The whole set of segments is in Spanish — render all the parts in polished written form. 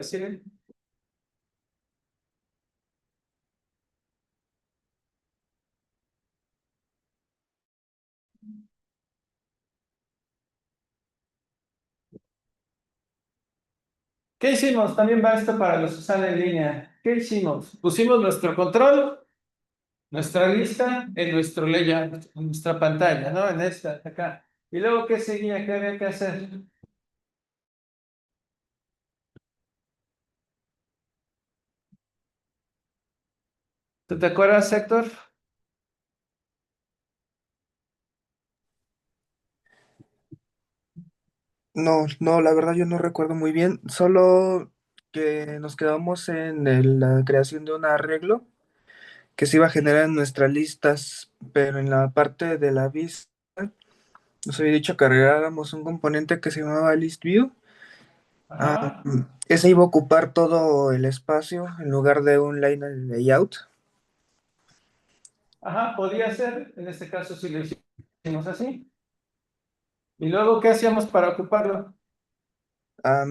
decir. ¿Qué hicimos? También va esto para los que están en línea. ¿Qué hicimos? Pusimos nuestro control, nuestra lista en nuestro layout, en nuestra pantalla, ¿no? En esta, acá. Y luego, ¿qué seguía? ¿Qué había que hacer? ¿Tú te acuerdas, Héctor? No, no, la verdad yo no recuerdo muy bien, solo que nos quedamos en la creación de un arreglo que se iba a generar en nuestras listas, pero en la parte de la vista nos había dicho que agregáramos un componente que se llamaba list view. Ajá. Ese iba a ocupar todo el espacio en lugar de un line layout. Ajá, podía ser. En este caso, si lo hicimos así. ¿Y luego qué hacíamos para ocuparlo?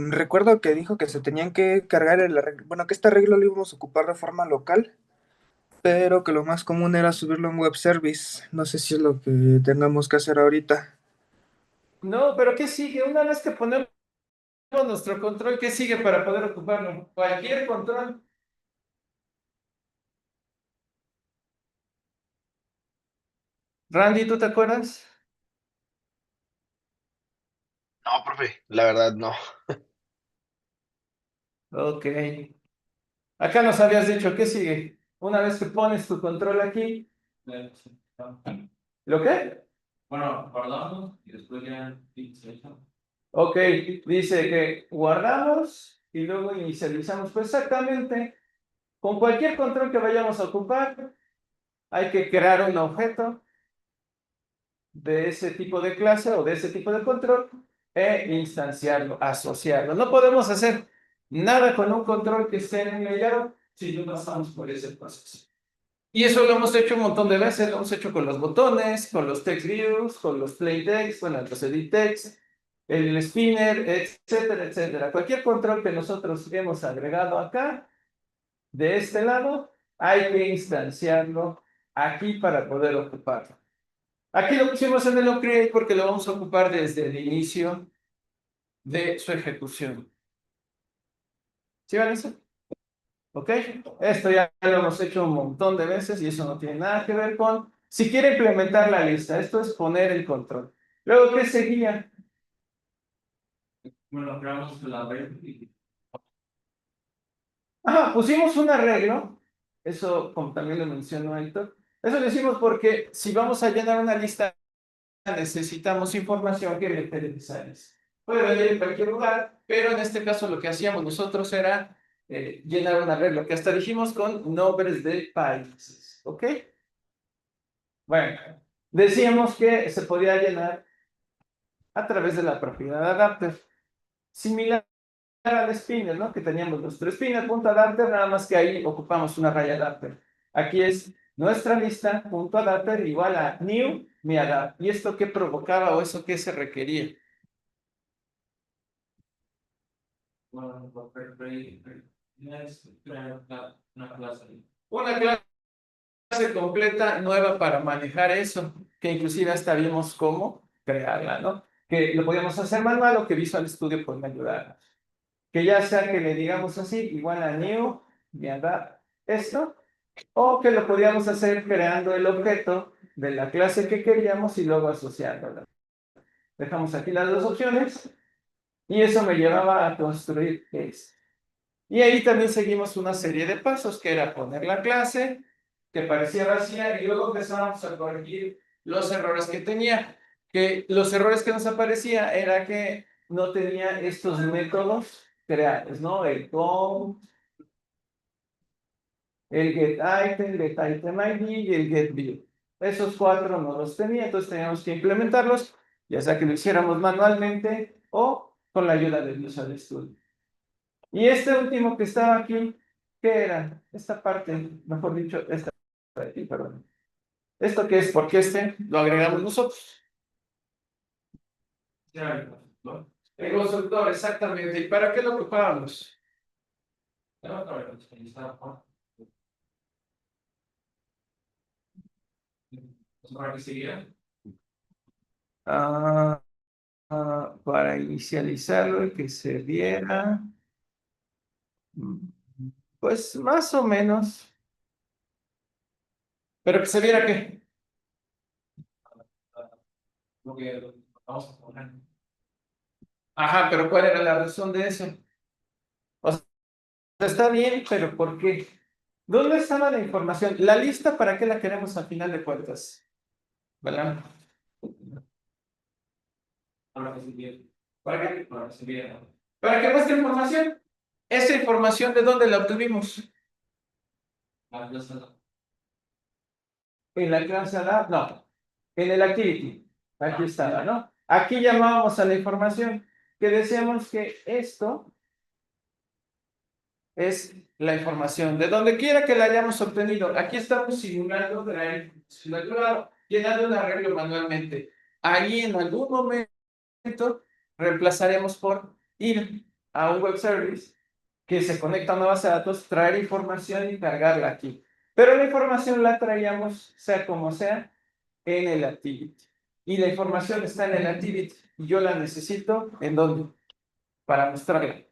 Recuerdo que dijo que se tenían que cargar el arreglo, bueno, que este arreglo lo íbamos a ocupar de forma local, pero que lo más común era subirlo a un web service. No sé si es lo que tengamos que hacer ahorita. No, pero ¿qué sigue? Una vez que ponemos nuestro control, ¿qué sigue para poder ocuparlo? Cualquier control. Randy, ¿tú te acuerdas? No, profe, la verdad no. Ok. Acá nos habías dicho, ¿qué sigue? Una vez que pones tu control aquí, ¿lo qué? Bueno, guardamos y después ya. Ok, dice que guardamos y luego inicializamos. Pues exactamente, con cualquier control que vayamos a ocupar, hay que crear un objeto de ese tipo de clase o de ese tipo de control e instanciarlo, asociarlo. No podemos hacer nada con un control que esté en un layout si no pasamos por ese proceso. Y eso lo hemos hecho un montón de veces, lo hemos hecho con los botones, con los text views, con los play text, bueno, los edit text, el spinner, etcétera, etcétera. Cualquier control que nosotros hemos agregado acá, de este lado, hay que instanciarlo aquí para poder ocuparlo. Aquí lo pusimos en el upgrade porque lo vamos a ocupar desde el inicio de su ejecución. ¿Sí, Vanessa? ¿Ok? Esto ya lo hemos hecho un montón de veces y eso no tiene nada que ver con si quiere implementar la lista. Esto es poner el control. Luego, ¿qué seguía? Bueno, creamos la red. Ajá, pusimos un arreglo. Eso, como también lo mencionó Héctor. Eso lo hicimos porque si vamos a llenar una lista, necesitamos información que meter en esa lista. Puede venir en cualquier lugar, pero en este caso lo que hacíamos nosotros era llenar un arreglo, que hasta dijimos con nombres de países. ¿Ok? Bueno, decíamos que se podía llenar a través de la propiedad adapter, similar al spinner, ¿no? Que teníamos nuestro spinner.adapter, nada más que ahí ocupamos una raya adapter. Aquí es nuestra lista punto adapter igual a new mi adapt. ¿Y esto qué provocaba o eso qué se requería? Una clase completa nueva para manejar eso, que inclusive hasta vimos cómo crearla, ¿no? Que lo podíamos hacer manual o que Visual Studio puede ayudar. Que ya sea que le digamos así, igual a new, y adapt esto, o que lo podíamos hacer creando el objeto de la clase que queríamos y luego asociándola. Dejamos aquí las dos opciones y eso me llevaba a construir esto. Y ahí también seguimos una serie de pasos, que era poner la clase, que parecía vacía, y luego empezábamos a corregir los errores que tenía. Que los errores que nos aparecía era que no tenía estos métodos creados, ¿no? El com, el get item ID y el get view. Esos cuatro no los tenía, entonces teníamos que implementarlos, ya sea que lo hiciéramos manualmente o con la ayuda de Visual Studio. Y este último que estaba aquí, ¿qué era? Esta parte, mejor dicho, esta de aquí, perdón. ¿Esto qué es? Porque este lo agregamos nosotros. El constructor, exactamente. ¿Y para qué lo ocupábamos? ¿Para qué sería? Ah, para inicializarlo y que se viera, pues más o menos, pero que se viera qué. Lo que vamos a poner. Ajá, pero ¿cuál era la razón de eso? O sea, está bien, pero ¿por qué? ¿Dónde estaba la información? La lista, ¿para qué la queremos al final de cuentas? ¿Verdad? Para recibir. ¿Para qué? Para recibir. ¿Para qué muestre información? ¿Esa información de dónde la obtuvimos? En la clase A, no. En el activity. Aquí estaba, ¿no? Aquí llamábamos a la información que decíamos que esto es la información, de donde quiera que la hayamos obtenido. Aquí estamos simulando llenando un arreglo manualmente. Ahí en algún momento reemplazaremos por ir a un web service que se conecta a una base de datos, traer información y cargarla aquí. Pero la información la traíamos, sea como sea, en el activity. Y la información está en el activity. Y yo la necesito, ¿en dónde? Para mostrarla.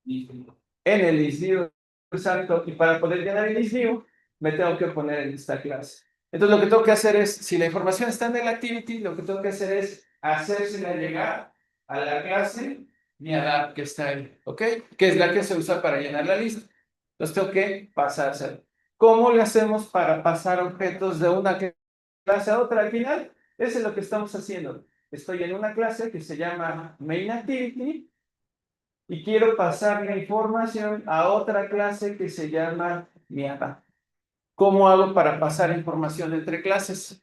En el isView, exacto, y para poder llenar el isView, me tengo que poner en esta clase. Entonces, lo que tengo que hacer es, si la información está en el activity, lo que tengo que hacer es hacérsela llegar a la clase miadad que está ahí, ¿ok? Que es la que se usa para llenar la lista. Entonces, tengo que pasársela. ¿Cómo le hacemos para pasar objetos de una clase a otra? Al final, eso es lo que estamos haciendo. Estoy en una clase que se llama Main Activity, y quiero pasar la información a otra clase que se llama Miata. ¿Cómo hago para pasar información entre clases?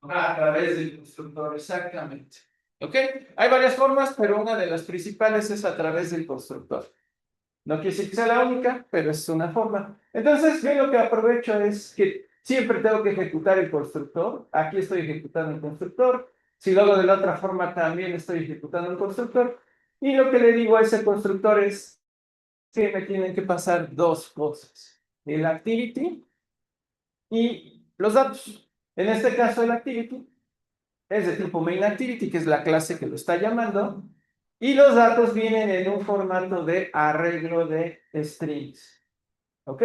A través del constructor, exactamente. ¿Ok? Hay varias formas, pero una de las principales es a través del constructor. No quiere decir que sea la única, pero es una forma. Entonces, yo lo que aprovecho es que siempre tengo que ejecutar el constructor. Aquí estoy ejecutando el constructor. Si lo hago de la otra forma, también estoy ejecutando el constructor. Y lo que le digo a ese constructor es que me tienen que pasar dos cosas: el activity y los datos. En este caso, el activity es de tipo main activity, que es la clase que lo está llamando, y los datos vienen en un formato de arreglo de strings. ¿Ok?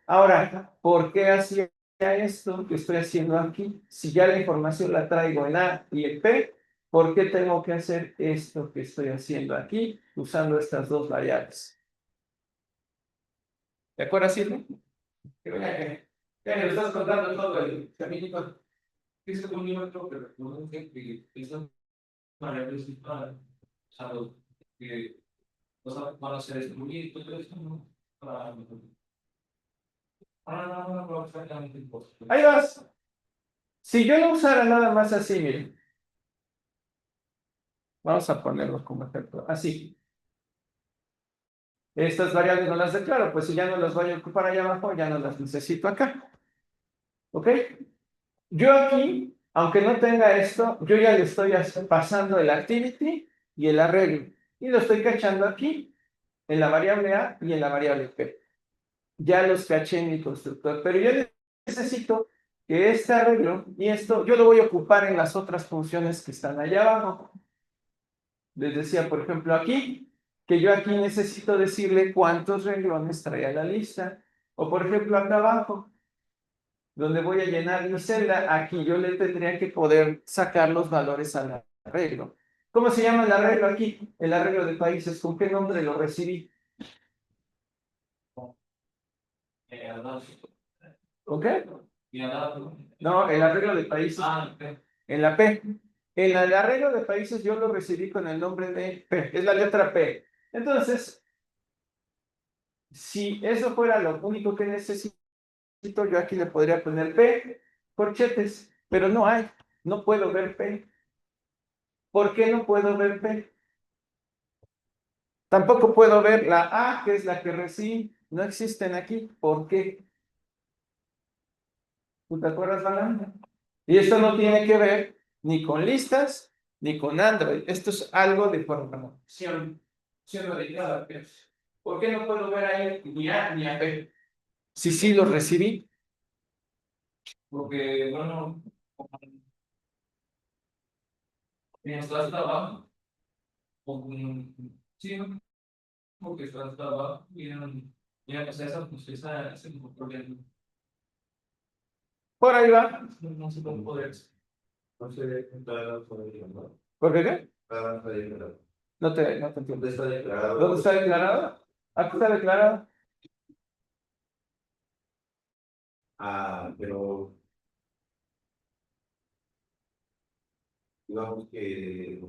Ahora, ¿por qué hacía esto que estoy haciendo aquí? Si ya la información la traigo en A y en P, ¿por qué tengo que hacer esto que estoy haciendo aquí usando estas dos variables? ¿De acuerdo, Silvia? Ya me lo estás contando todo el caminito. Es un milímetro, pero no sé que estas variables que van a ser destruidas y todo esto, ¿no? Ahí vas. Si yo no usara nada más así, miren. Vamos a ponerlo como ejemplo. Así. Estas variables no las declaro, pues si ya no las voy a ocupar allá abajo, ya no las necesito acá. ¿Ok? Yo aquí, aunque no tenga esto, yo ya le estoy pasando el activity y el arreglo. Y lo estoy cachando aquí, en la variable A y en la variable P. Ya los caché en mi constructor, pero yo necesito que este arreglo y esto, yo lo voy a ocupar en las otras funciones que están allá abajo. Les decía, por ejemplo, aquí, que yo aquí necesito decirle cuántos renglones trae a la lista. O por ejemplo, acá abajo, donde voy a llenar mi celda, aquí yo le tendría que poder sacar los valores al arreglo. ¿Cómo se llama el arreglo aquí? El arreglo de países. ¿Con qué nombre lo recibí? ¿Ok? No, el arreglo de países. En la P. En el arreglo de países yo lo recibí con el nombre de P. Es la letra P. Entonces, si eso fuera lo único que necesito, yo aquí le podría poner P, corchetes, pero no hay. No puedo ver P. ¿Por qué no puedo ver P? Tampoco puedo ver la A, que es la que recibí. No existen aquí. ¿Por qué? ¿Tú te acuerdas, Balán? Y esto no tiene que ver ni con listas ni con Android. Esto es algo de programación. siendo de cada P. ¿Por qué no puedo ver ahí ni A ni a P? Si sí los recibí. Porque, bueno, está hasta abajo. Sí, porque está hasta abajo. Ya, pues esa es el problema. Por ahí va. No se puede poder. No sé, ¿por qué qué? No te entiendo. ¿Dónde está declarado? ¿Dónde está declarado? Aquí está declarado. Pero digamos que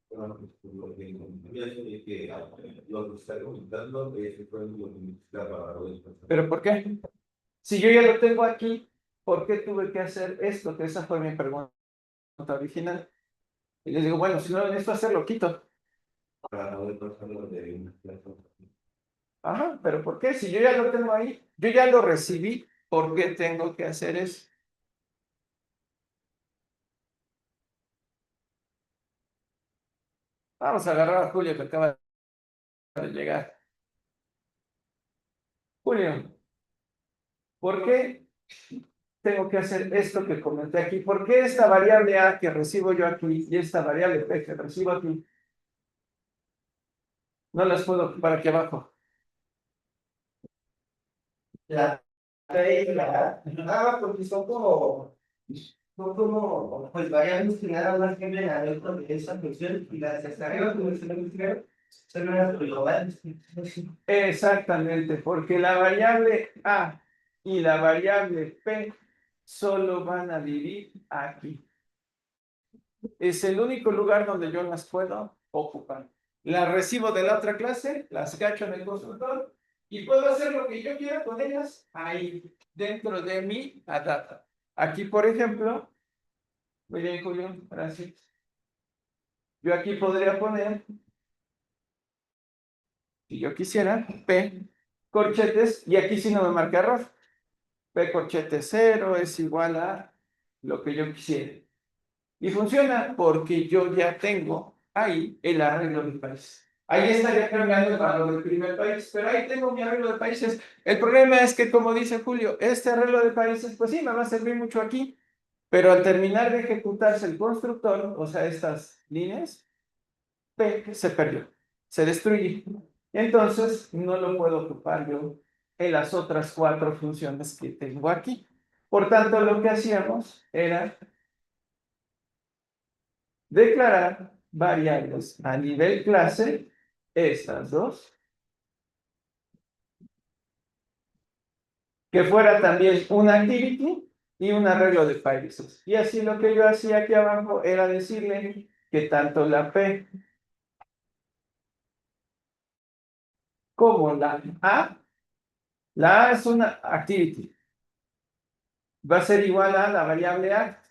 bueno, lo que está comentando es fue lo que para ¿Pero por qué? Si yo ya lo tengo aquí, ¿por qué tuve que hacer esto? Que esa fue mi pregunta original. Y les digo, bueno, si no necesito hacerlo, quito. para no pasarlo de una clase. Ajá, pero ¿por qué? Si yo ya lo tengo ahí, yo ya lo recibí, ¿por qué tengo que hacer eso? Vamos a agarrar a Julio que acaba de llegar. Julio, ¿por qué tengo que hacer esto que comenté aquí? ¿Por qué esta variable A que recibo yo aquí y esta variable P que recibo aquí no las puedo ocupar aquí abajo? La P y la A, porque son como pues variables que nada más cambian adentro de esa función y las de hasta arriba, como se lo primero, son unas globales. Exactamente, porque la variable A y la variable P solo van a vivir aquí. Es el único lugar donde yo las puedo ocupar. Las recibo de la otra clase, las cacho en el constructor y puedo hacer lo que yo quiera con ellas ahí, dentro de mi data. Aquí, por ejemplo, muy bien, Julio, gracias. Yo aquí podría poner, si yo quisiera, P corchetes, y aquí sí no me marca error. P corchete 0 es igual a lo que yo quisiera. Y funciona porque yo ya tengo ahí el arreglo de país. Ahí estaría cambiando el valor del primer país, pero ahí tengo mi arreglo de países. El problema es que, como dice Julio, este arreglo de países, pues sí, me va a servir mucho aquí, pero al terminar de ejecutarse el constructor, o sea, estas líneas, P se perdió, se destruye. Entonces, no lo puedo ocupar yo en las otras 4 funciones que tengo aquí. Por tanto, lo que hacíamos era declarar variables a nivel clase, estas dos, que fuera también una activity y un arreglo de países. Y así lo que yo hacía aquí abajo era decirle que tanto la P como la A es una activity. Va a ser igual a la variable act.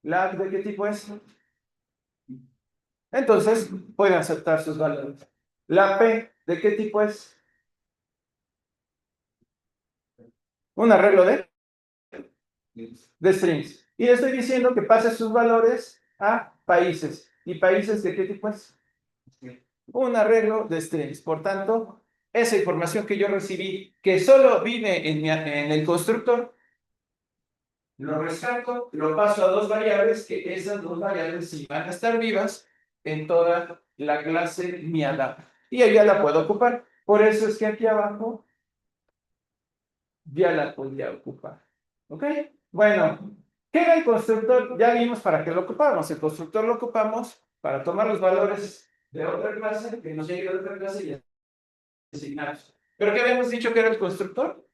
¿La act de qué tipo es? Entonces, pueden aceptar sus valores. La P, ¿de qué tipo es? Un arreglo de strings. Y le estoy diciendo que pase sus valores a países. ¿Y países de qué tipo es? Un arreglo de strings. Por tanto, esa información que yo recibí, que solo vive en el constructor, lo rescato, lo paso a 2 variables, que esas 2 variables sí van a estar vivas en toda la clase miada. Y ella la puedo ocupar. Por eso es que aquí abajo ya la podía ocupar. ¿Ok? Bueno, ¿qué era el constructor? Ya vimos para qué lo ocupamos. El constructor lo ocupamos para tomar los valores de otra clase, que nos llegue de otra clase y asignarlos. ¿Pero qué habíamos dicho que era el constructor?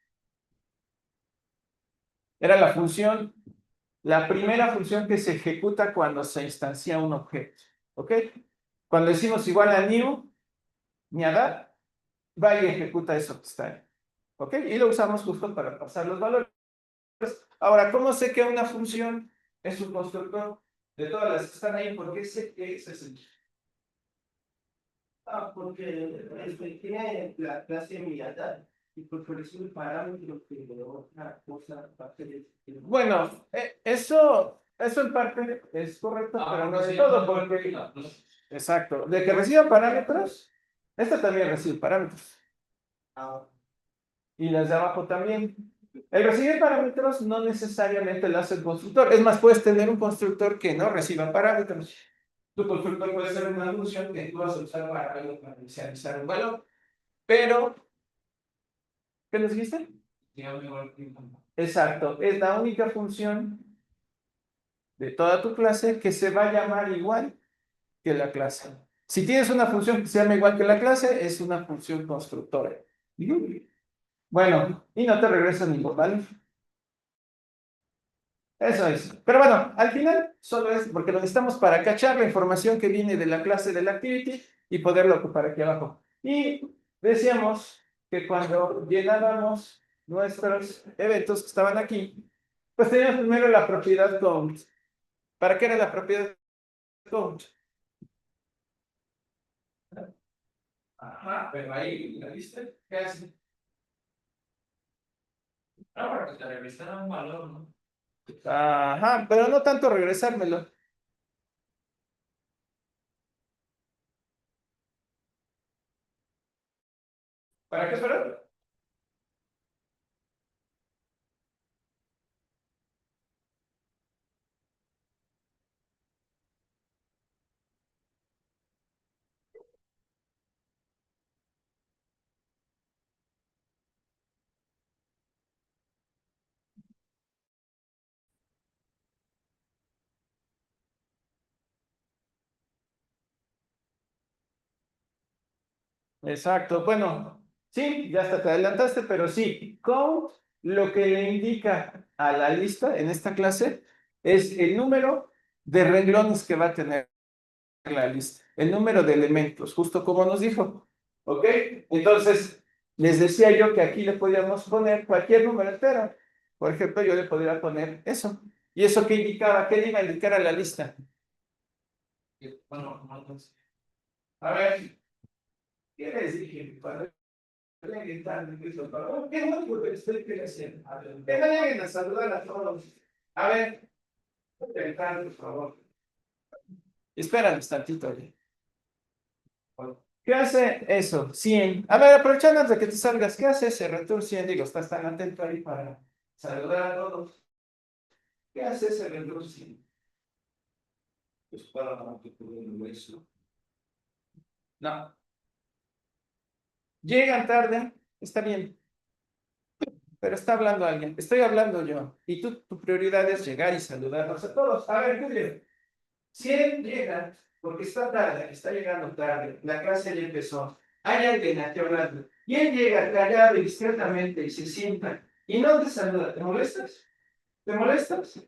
Era la función, la primera función que se ejecuta cuando se instancia un objeto. ¿Ok? Cuando decimos igual a new, ni a dar, va y ejecuta eso que está ahí. ¿Ok? Y lo usamos justo para pasar los valores. Ahora, ¿cómo sé que una función es un constructor de todas las que están ahí? ¿Por qué sé que ese es el? Porque tiene la clase mirada y por eso el parámetro que otra cosa parte de. Bueno, eso en parte es correcto, pero no es todo, porque Exacto. De que reciba parámetros, esta también recibe parámetros. Y las de abajo también. El recibir parámetros no necesariamente lo hace el constructor. Es más, puedes tener un constructor que no reciba parámetros. Tu constructor puede ser una función que tú vas a usar para inicializar un valor. Pero, ¿qué nos dijiste? Exacto. Es la única función de toda tu clase que se va a llamar igual que la clase. Si tienes una función que se llama igual que la clase, es una función constructora. Bueno, y no te regresa ningún valor. Eso es. Pero bueno, al final solo es porque lo necesitamos para cachar la información que viene de la clase de la activity y poderlo ocupar aquí abajo. Y decíamos que cuando llenábamos nuestros eventos que estaban aquí, pues teníamos primero la propiedad count. ¿Para qué era la propiedad count? Ajá, pero ahí, ¿la viste? ¿Qué hace? Ahora que te regresará un valor, ¿no? Ajá, pero no tanto regresármelo. ¿Para qué esperar? Exacto, bueno, sí, ya hasta te adelantaste, pero sí, count lo que le indica a la lista en esta clase es el número de renglones que va a tener la lista, el número de elementos, justo como nos dijo, ¿ok? Entonces, les decía yo que aquí le podíamos poner cualquier número entero. Por ejemplo, yo le podría poner eso. ¿Y eso qué indicaba? ¿Qué le iba a indicar a la lista? Bueno, a ver, ¿qué les dije? ¿Qué no porque estoy creciendo? A ver, que me lleguen a saludar a todos. A ver, por favor. Espérame un tantito. ¿Qué hace eso? 100. A ver, aprovechando antes de que te salgas, ¿qué hace ese return 100? Digo, estás tan atento ahí para saludar a todos. ¿Qué hace ese return 100? Pues para que puedan eso. No. Llegan tarde, está bien. Pero está hablando alguien, estoy hablando yo. Y tu prioridad es llegar y saludarnos a todos. A ver, Julio. Si él llega, porque está tarde, está llegando tarde, la clase ya empezó, hay alguien aquí hablando, y él llega callado y discretamente y se sienta, y no te saluda, ¿te molestas? ¿Te molestas?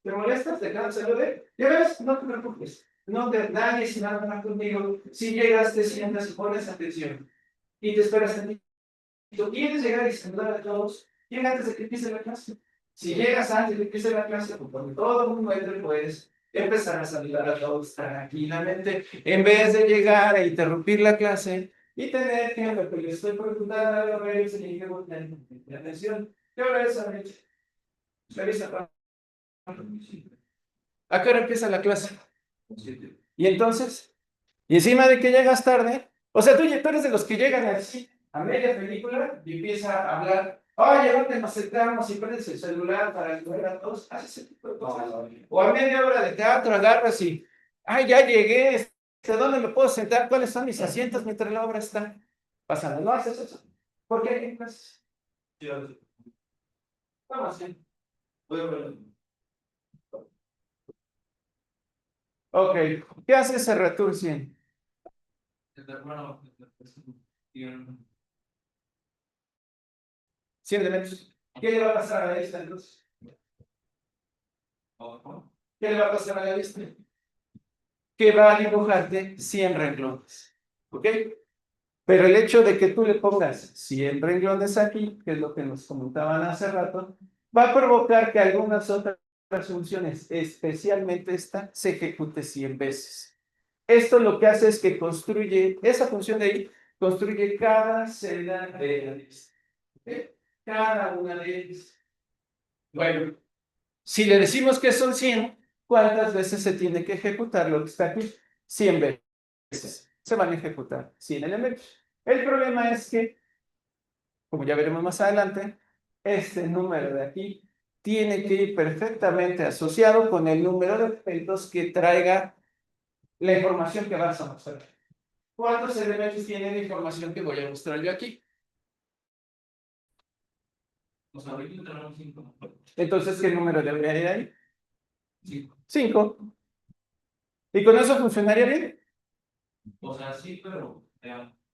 ¿Te molestas? ¿Te cansas de ver? Ya ves, no te preocupes, no te, nadie se va a hablar contigo, si llegas, te sientas y pones atención, y te esperas a ti. Si tú quieres llegar y saludar a todos, llega antes de que empiece la clase. Si llegas antes de que empiece la clase, pues cuando todo el mundo entre, puedes empezar a saludar a todos tranquilamente, en vez de llegar a interrumpir la clase y tener que lo que le estoy preguntando a los reyes y que volteen la atención. ¿Qué hora es, Amelia? Revisa. ¿A qué hora empieza la clase? ¿Y entonces? Y encima de que llegas tarde, o sea, tú eres de los que llegan así a media película y empieza a hablar, oye, ¿dónde nos sentamos? Y prendes el celular para ayudar a todos, haces ese tipo de cosas. O a media hora de teatro agarras y, ay, ya llegué, ¿dónde me puedo sentar? ¿Cuáles son mis asientos mientras la obra está pasando? No haces eso. ¿Por qué? Pues, vamos, ¿sí? Ok, ¿qué hace ese return 100? Bueno, 100 elementos. ¿Qué le va a pasar a la lista entonces? ¿Qué le va a pasar a la lista? Que va a dibujarte 100 renglones. ¿Ok? Pero el hecho de que tú le pongas 100 renglones aquí, que es lo que nos comentaban hace rato, va a provocar que algunas otras funciones, especialmente esta, se ejecute 100 veces. Esto lo que hace es que construye, esa función de ahí, construye cada celda de la lista. ¿Ok? Cada una de ellas. Bueno, si le decimos que son 100, ¿cuántas veces se tiene que ejecutar lo que está aquí? 100 veces. se van a ejecutar 100 elementos. El problema es que, como ya veremos más adelante, este número de aquí tiene que ir perfectamente asociado con el número de elementos que traiga la información que vas a mostrar. ¿Cuántos elementos tiene la información que voy a mostrar yo aquí? O sea, ahorita tenemos 5. Entonces, ¿qué número debería ir ahí? 5. 5. ¿Y con eso funcionaría bien? O sea, sí, pero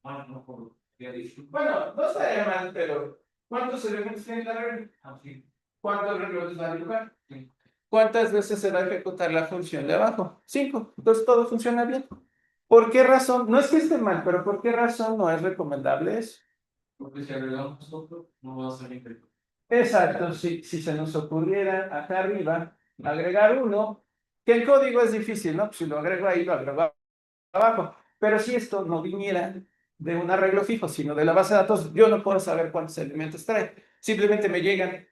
más no por lo que ha dicho. Bueno, no estaría mal, pero ¿cuántos elementos tiene la regla? Así. ¿Cuántos renglones va a dibujar? Sí. ¿Cuántas veces se va a ejecutar la función de abajo? 5. Entonces todo funciona bien. ¿Por qué razón? No es que esté mal, pero ¿por qué razón no es recomendable eso? Porque si agregamos otro, no va a ser increíble. Exacto, si se nos ocurriera acá arriba agregar uno, que el código es difícil, ¿no? Pues si lo agrego ahí, lo agrego abajo. Pero si esto no viniera de un arreglo fijo, sino de la base de datos, yo no puedo saber cuántos elementos trae. Simplemente me llegan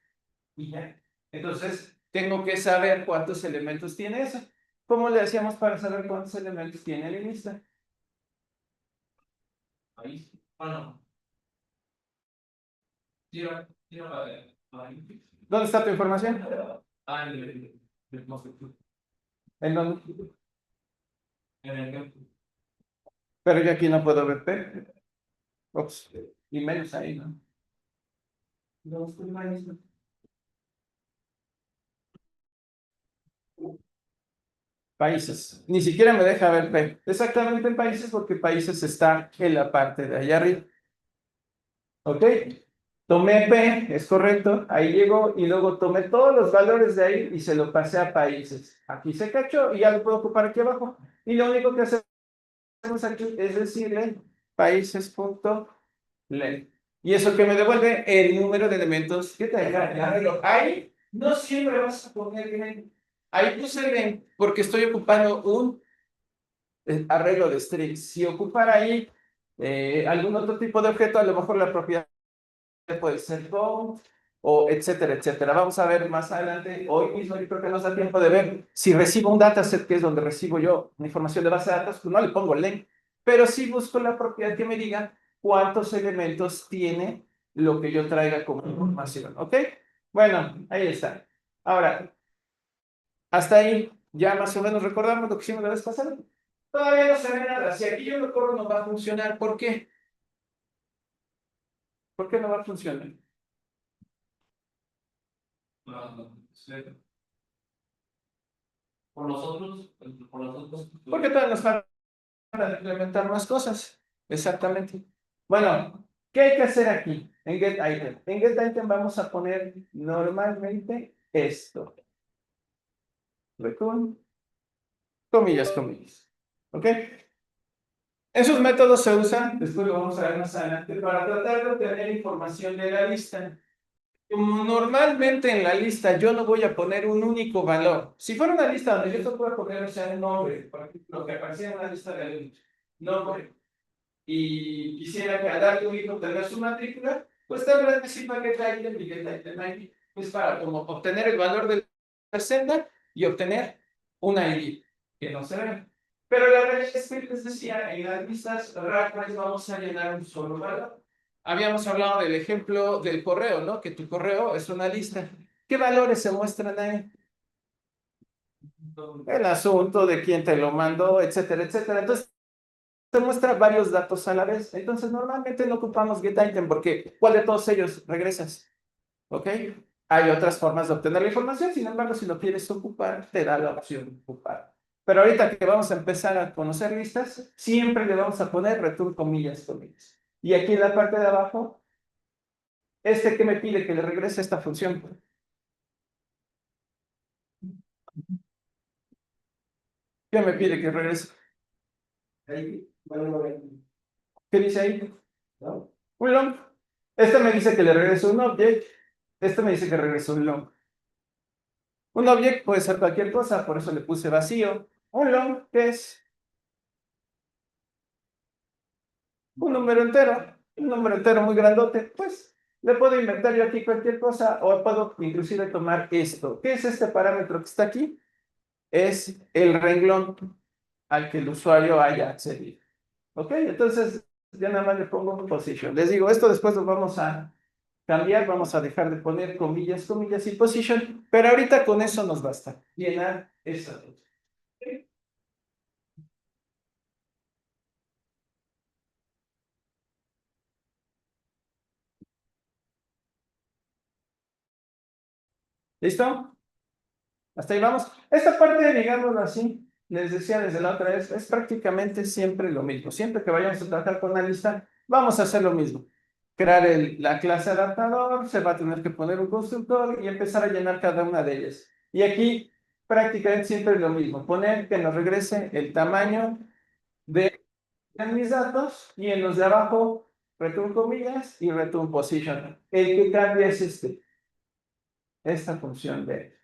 y ya. Entonces, tengo que saber cuántos elementos tiene eso. ¿Cómo le hacíamos para saber cuántos elementos tiene la lista? Ahí. No. Tira ahí. ¿Dónde está tu información? No sé. ¿En dónde? En el ejemplo. Pero yo aquí no puedo ver P. Ups. Y menos ahí, ¿no? Países. Ni siquiera me deja ver P. Exactamente en países porque países está en la parte de allá arriba. ¿Ok? Tomé P, es correcto, ahí llegó y luego tomé todos los valores de ahí y se lo pasé a países. Aquí se cachó y ya lo puedo ocupar aquí abajo. Y lo único que hacemos aquí es decirle países.len. Y eso que me devuelve el número de elementos que traiga el arreglo. Ahí no siempre vas a poner len. Ahí puse len porque estoy ocupando un arreglo de strings. Si ocupara ahí algún otro tipo de objeto, a lo mejor la propiedad puede ser count o etcétera, etcétera. Vamos a ver más adelante. Hoy mismo yo creo que nos da tiempo de ver si recibo un dataset, que es donde recibo yo una información de base de datos, pues no le pongo len, pero sí busco la propiedad que me diga cuántos elementos tiene lo que yo traiga como información, ¿ok? Bueno, ahí está. Ahora, hasta ahí ya más o menos recordamos lo que hicimos la vez pasada. Todavía no se ve nada. Si aquí yo lo corro no va a funcionar. ¿Por qué? ¿Por qué no va a funcionar? Por nosotros. Porque todavía nos falta implementar más cosas. Exactamente. Bueno, ¿qué hay que hacer aquí? En getItem. En getItem vamos a poner normalmente esto. Return, comillas, comillas. ¿Ok? Esos métodos se usan, después lo vamos a ver más adelante, para tratar de obtener información de la lista. Como normalmente en la lista yo no voy a poner un único valor. Si fuera una lista donde yo te puedo poner, o sea, un nombre, por ejemplo, que aparecía en una lista de alumnos, nombre, y quisiera que al darle un hijo tenga su matrícula, pues tendrás que decir para qué item y getItem ID, pues para como obtener el valor de la senda y obtener un ID que no se ve. Pero la realidad es que les decía, en las listas rápidas vamos a llenar un solo valor. Habíamos hablado del ejemplo del correo, ¿no? Que tu correo es una lista. ¿Qué valores se muestran ahí? El asunto de quién te lo mandó, etcétera, etcétera. Entonces, te muestra varios datos a la vez. Entonces, normalmente no ocupamos getItem porque ¿cuál de todos ellos regresas? ¿Ok? Hay otras formas de obtener la información, sin embargo, si lo quieres ocupar, te da la opción de ocupar. Pero ahorita que vamos a empezar a conocer listas, siempre le vamos a poner return comillas, comillas. Y aquí en la parte de abajo, que me pide que le regrese esta función. ¿Qué me pide que regrese? ¿Qué dice ahí? Un long. Me dice que le regrese un object. Me dice que regrese un long. Un object puede ser cualquier cosa, por eso le puse vacío. Un long, que es un número entero muy grandote, pues le puedo inventar yo aquí cualquier cosa o puedo inclusive tomar esto. ¿Qué es este parámetro que está aquí? Es el renglón. al que el usuario haya accedido. ¿Ok? Entonces, ya nada más le pongo position. Les digo, esto después lo vamos a cambiar, vamos a dejar de poner comillas, comillas y position, pero ahorita con eso nos basta. Llenar esta. ¿Listo? Hasta ahí vamos. Esta parte, digámoslo así, les decía desde la otra vez, es prácticamente siempre lo mismo. Siempre que vayamos a tratar con una lista, vamos a hacer lo mismo. Crear la clase adaptador, se va a tener que poner un constructor y empezar a llenar cada una de ellas. Y aquí prácticamente siempre es lo mismo. Poner que nos regrese el tamaño de mis datos y en los de abajo, return comillas y return position. El que cambia es esta función de...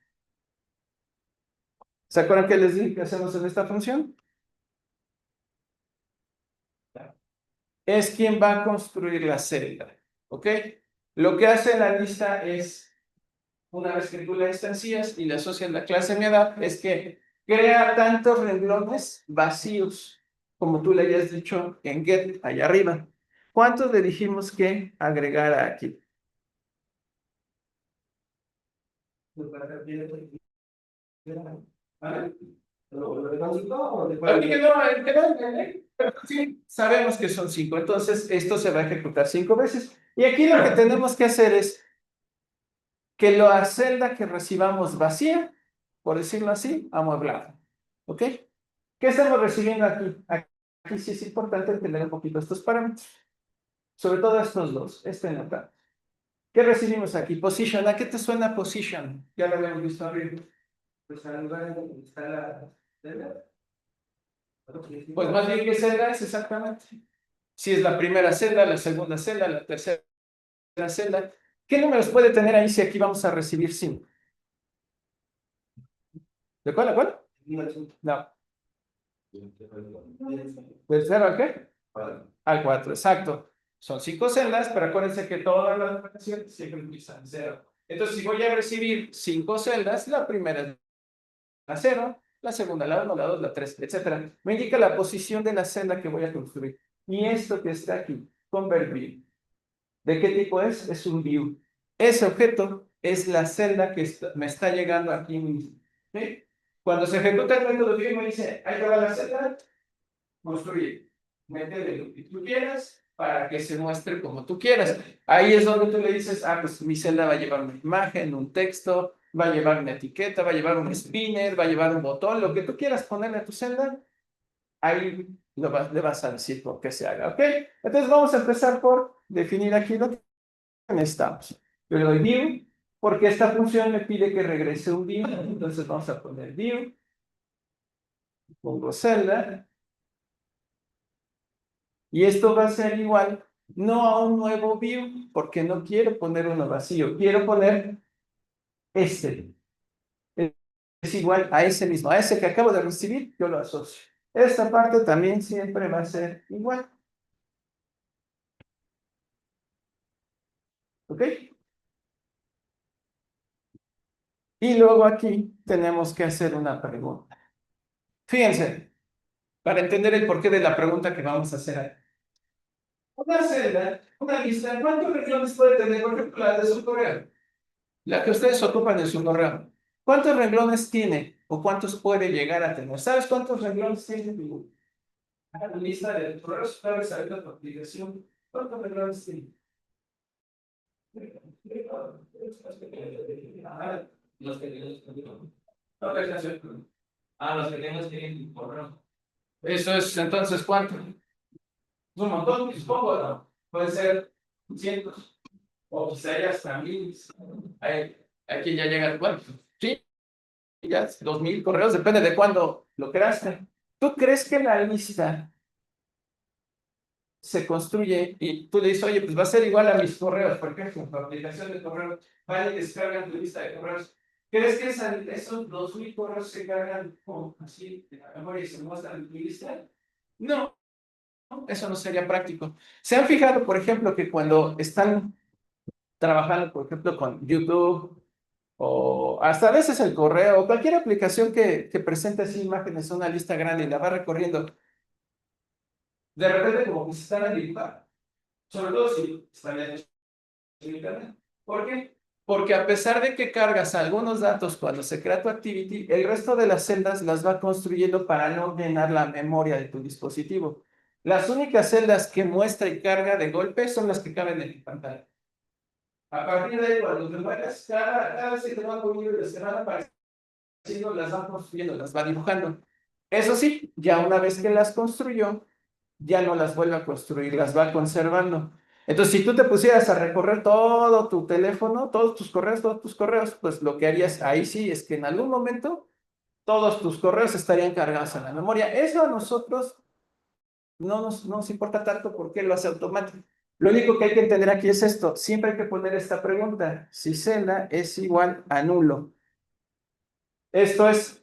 ¿Se acuerdan que les dije que hacemos en esta función? Es quien va a construir la celda, ¿ok? Lo que hace la lista es, una vez que tú la instancias y le asocias la clase mi edad, es que crea tantos renglones vacíos, como tú le hayas dicho en get, allá arriba. ¿Cuántos le dijimos que agregara aquí? ¿Vale? Sí, sabemos que son 5, entonces esto se va a ejecutar 5 veces. Y aquí lo que tenemos que hacer es que la celda que recibamos vacía, por decirlo así, amueblada. ¿Ok? ¿Qué estamos recibiendo aquí? Aquí sí es importante entender un poquito estos parámetros. Sobre todo estos dos, este nota. ¿Qué recibimos aquí? Position. ¿A qué te suena position? Ya lo habíamos visto arriba. Pues al lugar en donde está la celda. Pues más bien, ¿qué celda es exactamente? Si es la primera celda, la segunda celda, la tercera celda. ¿Qué números puede tener ahí si aquí vamos a recibir 5? ¿De cuál a cuál? No. ¿Del 0 al qué? Al 4, exacto. Son 5 celdas, pero acuérdense que todas las operaciones siempre empiezan 0. Entonces, si voy a recibir 5 celdas, la primera es la 0, la segunda la 1, la 2, la 3, etcétera. Me indica la posición de la celda que voy a construir. Y esto que está aquí, convert view. ¿De qué tipo es? Es un view. Ese objeto es la celda que me está llegando aquí mismo. ¿Sí? Cuando se ejecuta el método view, me dice, ahí va la celda, construye. Métele lo que tú quieras para que se muestre como tú quieras. Ahí es donde tú le dices, ah, pues mi celda va a llevar una imagen, un texto, va a llevar una etiqueta, va a llevar un spinner, va a llevar un botón, lo que tú quieras ponerle a tu celda, ahí le vas a decir por qué se haga, ¿ok? Entonces vamos a empezar por definir aquí lo que necesitamos. Yo le doy view, porque esta función me pide que regrese un view, entonces vamos a poner view, pongo celda, y esto va a ser igual, no a un nuevo view, porque no quiero poner uno vacío, quiero poner este. Es igual a ese mismo, a ese que acabo de recibir, yo lo asocio. Esta parte también siempre va a ser igual. ¿Ok? Y luego aquí tenemos que hacer una pregunta. Fíjense, para entender el porqué de la pregunta que vamos a hacer aquí. Una celda, una lista, ¿cuántos renglones puede tener, por ejemplo, la de su correo? La que ustedes ocupan en su correo. ¿Cuántos renglones tiene o cuántos puede llegar a tener? ¿Sabes cuántos renglones tiene tu lista de correos? ¿Sabes saber la tu aplicación? ¿Cuántos renglones tiene? Ah, los que tenemos. No, los que tenemos tienen correo. Eso es, entonces, ¿cuánto? Un montón, supongo, ¿no? Puede ser cientos, o quizá ya hasta miles. Aquí ya llegan, bueno, sí, ya 2000 correos, depende de cuándo lo creaste. ¿Tú crees que la lista se construye y tú le dices, oye, pues va a ser igual a mis correos, por ejemplo, tu aplicación de correos, van y descargan tu lista de correos? ¿Crees que esos 2000 correos se cargan así de la memoria y se muestran en tu lista? No. Eso no sería práctico. ¿Se han fijado, por ejemplo, que cuando están trabajando, por ejemplo, con YouTube o hasta a veces el correo, o cualquier aplicación que presente así imágenes, una lista grande y la va recorriendo, de repente como que se están a dibujar, sobre todo si están en internet. ¿Por qué? Porque a pesar de que cargas algunos datos cuando se crea tu activity, el resto de las celdas las va construyendo para no llenar la memoria de tu dispositivo. Las únicas celdas que muestra y carga de golpe son las que caben en tu pantalla. A partir de ahí, cuando te mueves, cada vez que te van poniendo y se van apareciendo, las va construyendo, las va dibujando. Eso sí, ya una vez que las construyó, ya no las vuelve a construir, las va conservando. Entonces, si tú te pusieras a recorrer todo tu teléfono, todos tus correos, pues lo que harías ahí sí es que en algún momento todos tus correos estarían cargados en la memoria. Eso a nosotros no nos importa tanto porque lo hace automático. Lo único que hay que entender aquí es esto. Siempre hay que poner esta pregunta. Si celda es igual a nulo. Esto es,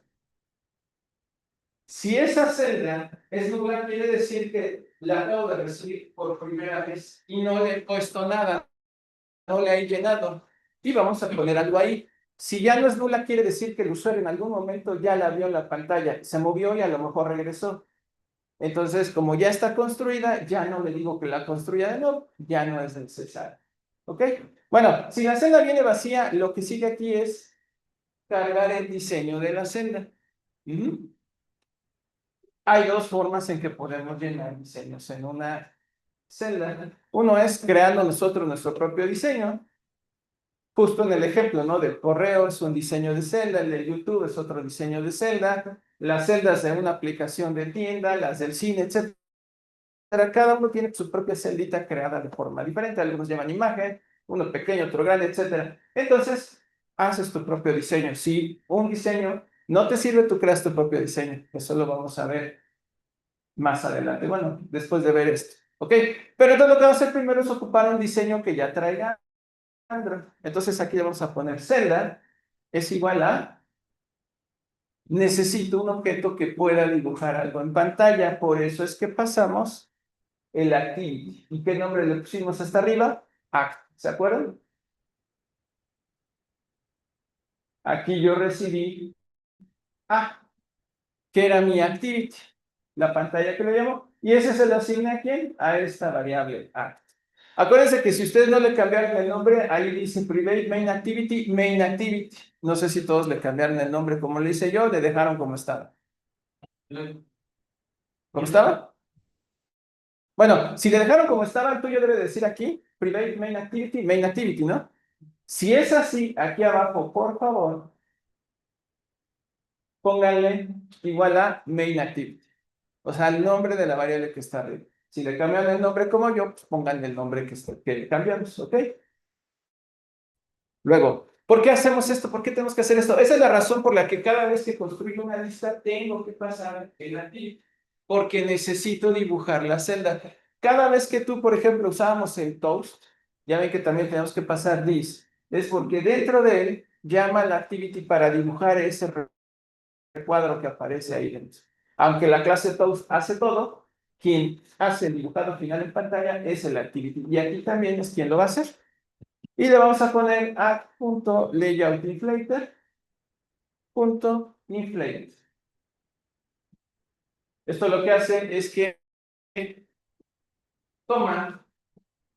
si esa celda es nula, quiere decir que la acabo de recibir por primera vez y no le he puesto nada, no le he llenado. Y vamos a poner algo ahí. Si ya no es nula, quiere decir que el usuario en algún momento ya la vio en la pantalla, se movió y a lo mejor regresó. Entonces, como ya está construida, ya no le digo que la construya de nuevo, ya no es necesario. ¿Ok? Bueno, si la celda viene vacía, lo que sigue aquí es cargar el diseño de la celda. Hay dos formas en que podemos llenar diseños en una celda. Uno es creando nosotros nuestro propio diseño. Justo en el ejemplo, ¿no? Del correo es un diseño de celda, el de YouTube es otro diseño de celda, las celdas de una aplicación de tienda, las del cine, etc. Cada uno tiene su propia celdita creada de forma diferente. Algunos llevan imagen, uno pequeño, otro grande, etc. Entonces, haces tu propio diseño. Si un diseño no te sirve, tú creas tu propio diseño. Eso lo vamos a ver más adelante. Bueno, después de ver esto. ¿Ok? Pero entonces lo que vamos a hacer primero es ocupar un diseño que ya traiga Android. Entonces aquí le vamos a poner celda es igual a necesito un objeto que pueda dibujar algo en pantalla. Por eso es que pasamos el activity. ¿Y qué nombre le pusimos hasta arriba? Act. ¿Se acuerdan? Aquí yo recibí A, que era mi activity, la pantalla que le llamo, y ese se lo asigna a quién? A esta variable act. Acuérdense que si ustedes no le cambiaron el nombre, ahí dice private main activity, main activity. No sé si todos le cambiaron el nombre como le hice yo, le dejaron como estaba. ¿Cómo estaba? Bueno, si le dejaron como estaba, el tuyo debe decir aquí, private main activity, ¿no? Si es así, aquí abajo, por favor, pónganle igual a main activity. O sea, el nombre de la variable que está arriba. Si le cambian el nombre como yo, pues pónganle el nombre que le cambiamos, ¿ok? Luego, ¿por qué hacemos esto? ¿Por qué tenemos que hacer esto? Esa es la razón por la que cada vez que construyo una lista tengo que pasar el activity, porque necesito dibujar la celda. Cada vez que tú, por ejemplo, usábamos el toast, ya ven que también tenemos que pasar this, es porque dentro de él llama la activity para dibujar ese recuadro que aparece ahí dentro. Aunque la clase toast hace todo, quien hace el dibujado final en pantalla es el activity. Y aquí también es quien lo va a hacer. Y le vamos a poner add.layoutinflator.inflate. Esto lo que hace es que toma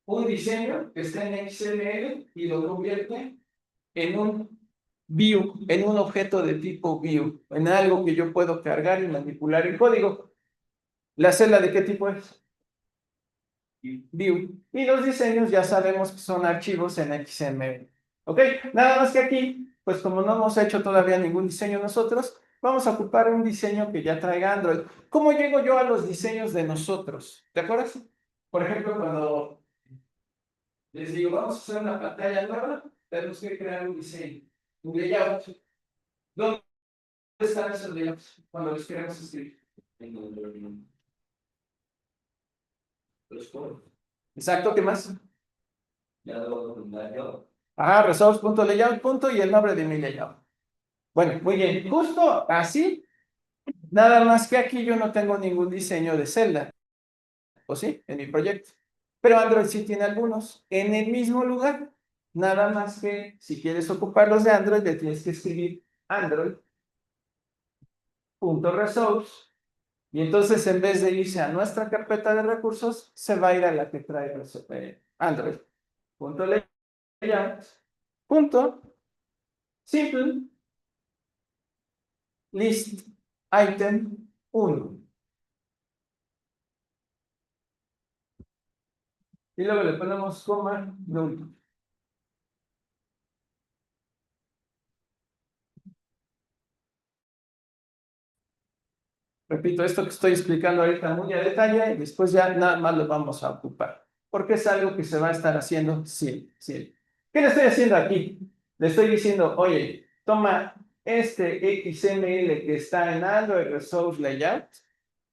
un diseño que está en XML y lo convierte en un view, en un objeto de tipo view, en algo que yo puedo cargar y manipular en código. ¿La celda de qué tipo es? View. Y los diseños ya sabemos que son archivos en XML. ¿Ok? Nada más que aquí, pues como no hemos hecho todavía ningún diseño nosotros, vamos a ocupar un diseño que ya traiga Android. ¿Cómo llego yo a los diseños de nosotros? ¿Te acuerdas? Por ejemplo, cuando les digo, vamos a hacer una pantalla nueva, tenemos que crear un diseño, un layout. ¿Dónde están esos layouts cuando los queremos escribir? Exacto, ¿qué más? Resource.layout. Y el nombre de mi layout. Bueno, muy bien. Justo así, nada más que aquí yo no tengo ningún diseño de celda. ¿O sí? En mi proyecto. Pero Android sí tiene algunos en el mismo lugar. Nada más que si quieres ocupar los de Android, le tienes que escribir Android.resource. Y entonces, en vez de irse a nuestra carpeta de recursos, se va a ir a la que trae Android.layout. Simple list item 1. Y luego le ponemos coma null. Repito, esto que estoy explicando ahorita muy a detalle y después ya nada más lo vamos a ocupar, porque es algo que se va a estar haciendo siempre, siempre. ¿Qué le estoy haciendo aquí? Le estoy diciendo, oye, toma este XML que está en Android Resource Layout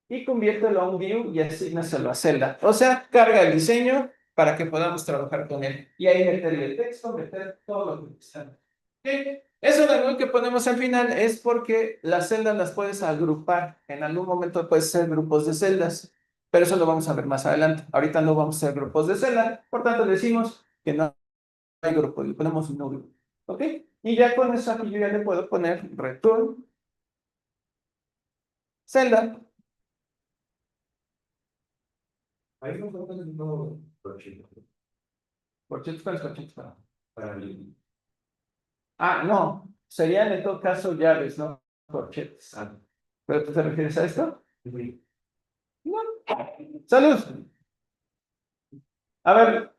y conviértelo a un view y asígnaselo a Zelda. O sea, carga el diseño para que podamos trabajar con él. Y ahí meterle el texto, meter todo lo que necesitamos. ¿Okay? Eso de nuevo que ponemos al final es porque las celdas las puedes agrupar. En algún momento puedes hacer grupos de celdas, pero eso lo vamos a ver más adelante. Ahorita no vamos a hacer grupos de celda, por tanto decimos que no hay grupo, le ponemos un no grupo. ¿Ok? Y ya con eso aquí yo ya le puedo poner return celda. Ahí no fue el nuevo proyecto Corchetes, ¿cuáles corchetes? para el. Ah, no, serían en todo caso llaves, no corchetes. ¿Pero tú te refieres a esto? No. Salud. A ver,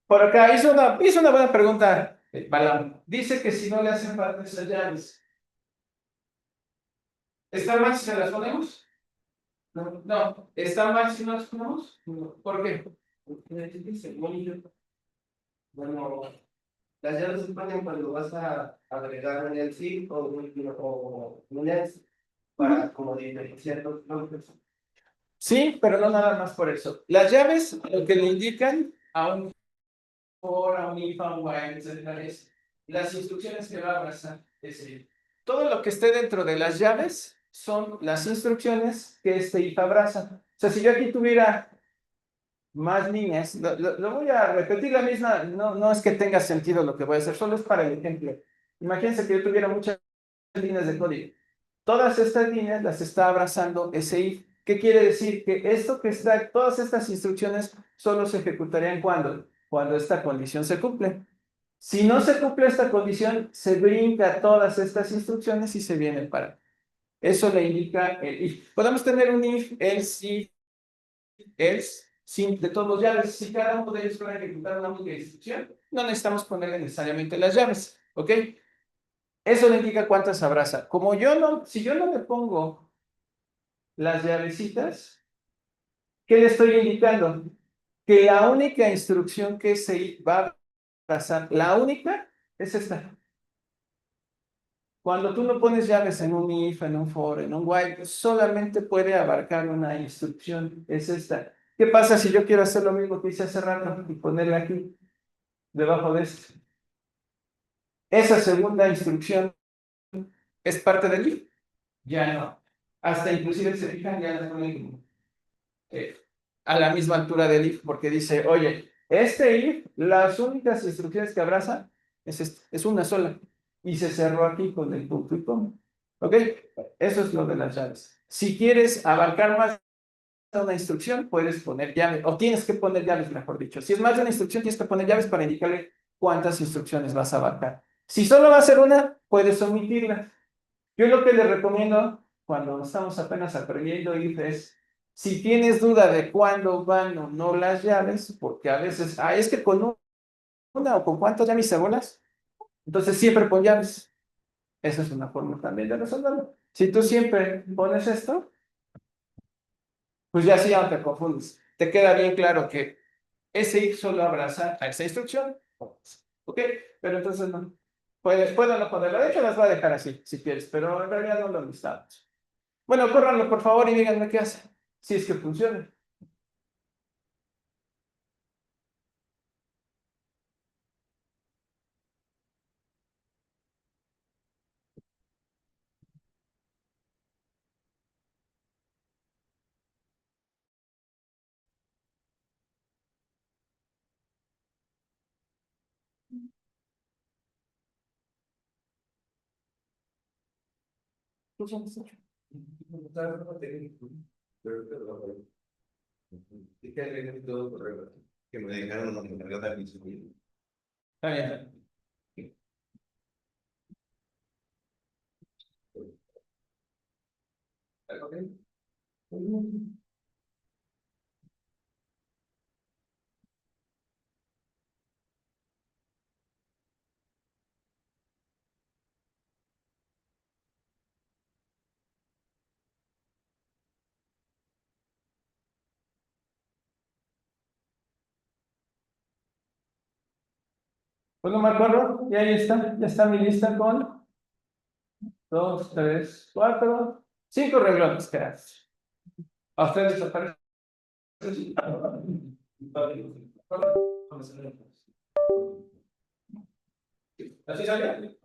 por acá hizo una buena pregunta, Balán. Dice que si no le hacen falta esas llaves, ¿está mal si se las ponemos? No, no. ¿Está mal si no las ponemos? No. ¿Por qué? Porque dice, bueno, las llaves se ponen cuando vas a agregar un LC o un else para como diferenciar los nombres. Sí, pero no nada más por eso. Las llaves lo que le indican a un for, a un if, a un while, etcétera, es las instrucciones que va a abrazar. Es decir, todo lo que esté dentro de las llaves son las instrucciones que este if abraza. O sea, si yo aquí tuviera más líneas, lo voy a repetir la misma, no es que tenga sentido lo que voy a hacer, solo es para el ejemplo. Imagínense que yo tuviera muchas líneas de código. Todas estas líneas las está abrazando ese if. ¿Qué quiere decir? Que esto que está, todas estas instrucciones solo se ejecutarían cuando esta condición se cumple. Si no se cumple esta condición, se brinca todas estas instrucciones y se viene para. Eso le indica el if. Podemos tener un if, else, sin de todos los llaves. Si cada uno de ellos va a ejecutar una única instrucción, no necesitamos ponerle necesariamente las llaves. ¿Ok? Eso le indica cuántas abraza. Si yo no le pongo las llavecitas, ¿qué le estoy indicando? Que la única instrucción que se va a abrazar, la única, es esta. Cuando tú no pones llaves en un if, en un for, en un while, solamente puede abarcar una instrucción, es esta. ¿Qué pasa si yo quiero hacer lo mismo que hice hace rato y ponerla aquí, debajo de esto? Esa segunda instrucción es parte del if. Ya no. Hasta inclusive se fijan, ya las ponen como, a la misma altura del if, porque dice, oye, este if, las únicas instrucciones que abraza es una sola. Y se cerró aquí con el punto y coma. ¿Ok? Eso es lo de las llaves. Si quieres abarcar más de una instrucción, puedes poner llaves, o tienes que poner llaves, mejor dicho. Si es más de una instrucción, tienes que poner llaves para indicarle cuántas instrucciones vas a abarcar. Si solo va a ser una, puedes omitirla. Yo lo que le recomiendo cuando estamos apenas aprendiendo if es, si tienes duda de cuándo van o no las llaves, porque a veces, es que con una o con cuántas llaves se bolas, entonces siempre pon llaves. Esa es una forma también de resolverlo. Si tú siempre pones esto, pues ya sí ya no te confundes. Te queda bien claro que ese if solo abraza a esa instrucción. ¿Ok? Pero entonces no. Puedo no ponerlo. De hecho, las voy a dejar así, si quieres, pero en realidad no lo necesitamos. Bueno, córranlo por favor y díganme qué hace. Si es que funciona. ¿Tú ya lo has hecho? Que me dejaron una encargada de mi. Está bien. Bueno, me acuerdo, y ahí está, ya está mi lista con 2, 3, 4, 5 renglones que haces. ¿A ustedes les aparece? ¿Así sale?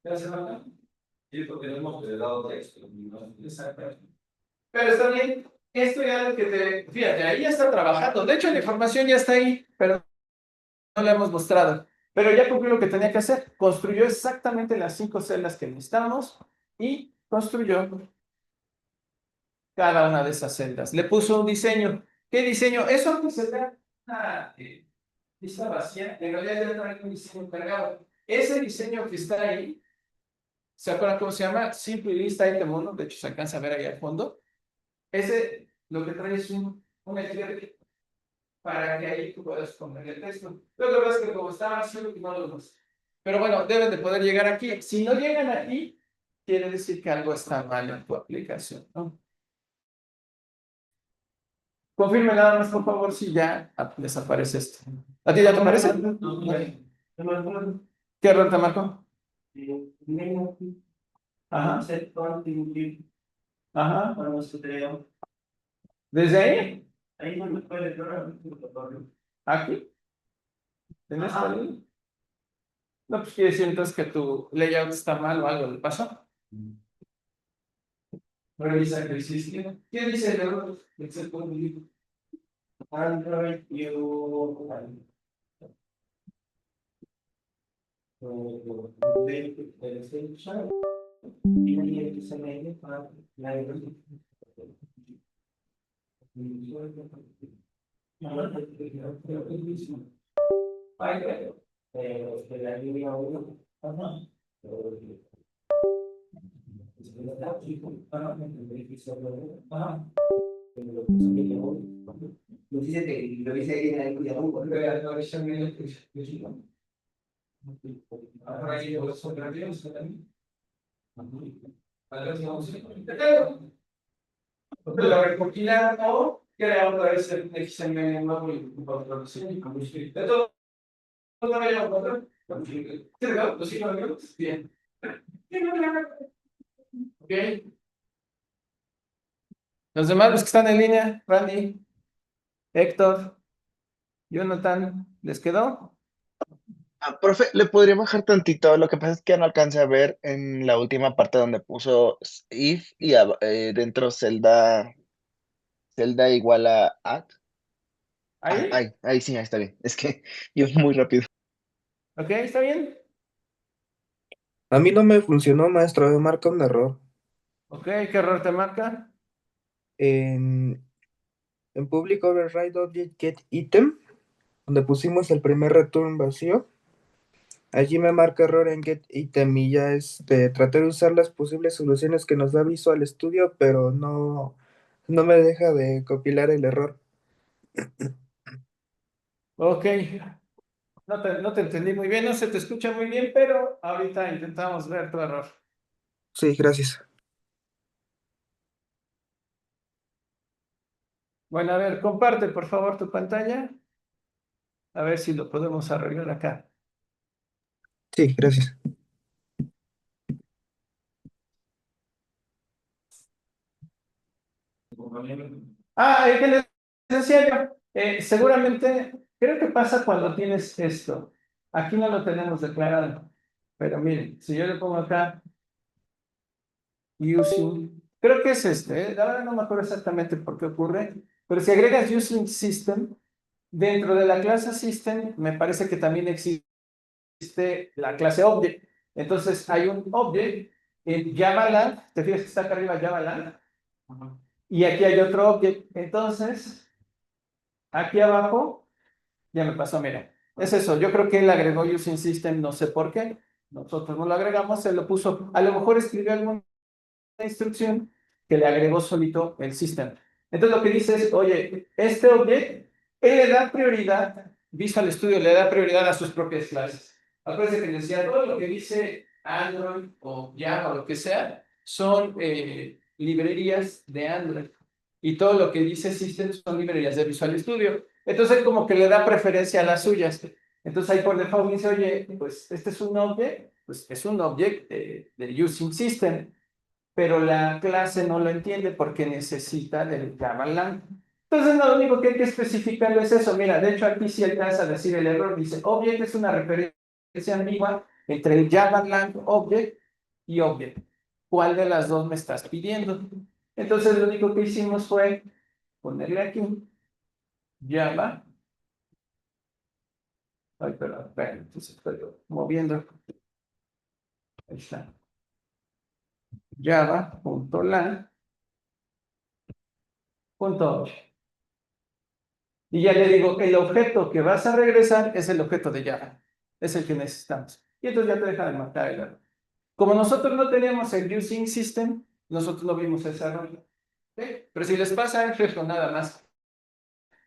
¿Ya se va? Sí, porque no hemos dado texto. Exactamente. Pero está bien. Esto ya lo que te. Fíjate, ahí ya está trabajando. De hecho, la información ya está ahí, pero no la hemos mostrado. Pero ya cumplió lo que tenía que hacer. Construyó exactamente las 5 celdas que necesitamos y construyó cada una de esas celdas. Le puso un diseño. ¿Qué diseño? Eso aunque se vea una lista vacía, en realidad ya trae un diseño cargado. Ese diseño que está ahí, ¿se acuerdan cómo se llama? Simple Lista Item 1, de hecho se alcanza a ver ahí al fondo. Ese lo que trae es un ejemplo para que ahí tú puedas poner el texto. Lo que pasa es que como está vacío, no lo ves. Pero bueno, deben de poder llegar aquí. Si no llegan aquí, quiere decir que algo está mal en tu aplicación, ¿no? Confirme nada más, por favor, si ya desaparece esto. ¿A ti ya te aparece? ¿Qué error te marcó? Ajá. Ajá. ¿Desde ahí? Ahí no me puede entrar. ¿Aquí? ¿En esta línea? No, pues quiere decir entonces que tu layout está mal o algo le pasó. Revisa que existe. ¿Qué dice el error? Android, you. Lo dice que lo dice ahí en el Yahoo. Lo recopilar o crear otra vez el XML nuevo y producción y como escrito. De todo, no me llamo otra. ¿Los sigo amigos? Bien. Ok. Los demás, los que están en línea, Randy, Héctor, Jonathan, ¿les quedó? Profe, ¿le podría bajar tantito? Lo que pasa es que ya no alcancé a ver en la última parte donde puso if y dentro celda igual a at. ¿Ahí? Ahí sí, ahí está bien. Es que yo muy rápido. ¿Ok? ¿Está bien? A mí no me funcionó, maestro, me marca un error. ¿Ok? ¿Qué error te marca? En, en Public Override Object Get Item, donde pusimos el primer return vacío, allí me marca error en Get Item y ya traté de usar las posibles soluciones que nos da Visual Studio, pero no me deja de compilar el error. Ok. No te entendí muy bien, no se te escucha muy bien, pero ahorita intentamos ver tu error. Sí, gracias. Bueno, a ver, comparte por favor tu pantalla. A ver si lo podemos arreglar acá. Sí, gracias. ¿Qué les decía yo? Seguramente, creo que pasa cuando tienes esto. Aquí no lo tenemos declarado. Pero miren, si yo le pongo acá using, creo que es este, la verdad no me acuerdo exactamente por qué ocurre, pero si agregas using system, dentro de la clase system, me parece que también existe la clase object. Entonces hay un object en JavaLang, te fijas que está acá arriba JavaLang, y aquí hay otro object. Entonces, aquí abajo, ya me pasó, mira, es eso. Yo creo que él agregó Using System, no sé por qué. Nosotros no lo agregamos, él lo puso. A lo mejor escribió alguna instrucción que le agregó solito el system. Entonces lo que dice es, oye, este object, él le da prioridad, Visual Studio le da prioridad a sus propias clases. Acuérdense que decía, todo lo que dice Android o Java o lo que sea, son librerías de Android. Y todo lo que dice System son librerías de Visual Studio. Entonces como que le da preferencia a las suyas. Entonces ahí por default dice, oye, pues este es un object, pues es un object de Using System, pero la clase no lo entiende porque necesita del JavaLang. Entonces, lo único que hay que especificarlo es eso. Mira, de hecho, aquí sí alcanza a decir el error. Dice, object es una referencia ambigua entre el JavaLang object y object. ¿Cuál de las dos me estás pidiendo? Entonces, lo único que hicimos fue ponerle aquí Java. Ay, perdón, entonces estoy moviendo. Ahí está. Java.lang. Y ya le digo, el objeto que vas a regresar es el objeto de Java. Es el que necesitamos. Y entonces ya te deja de marcar el error. Como nosotros no teníamos el Using System, nosotros no vimos ese error. ¿Okay? Pero si les pasa es eso, nada más.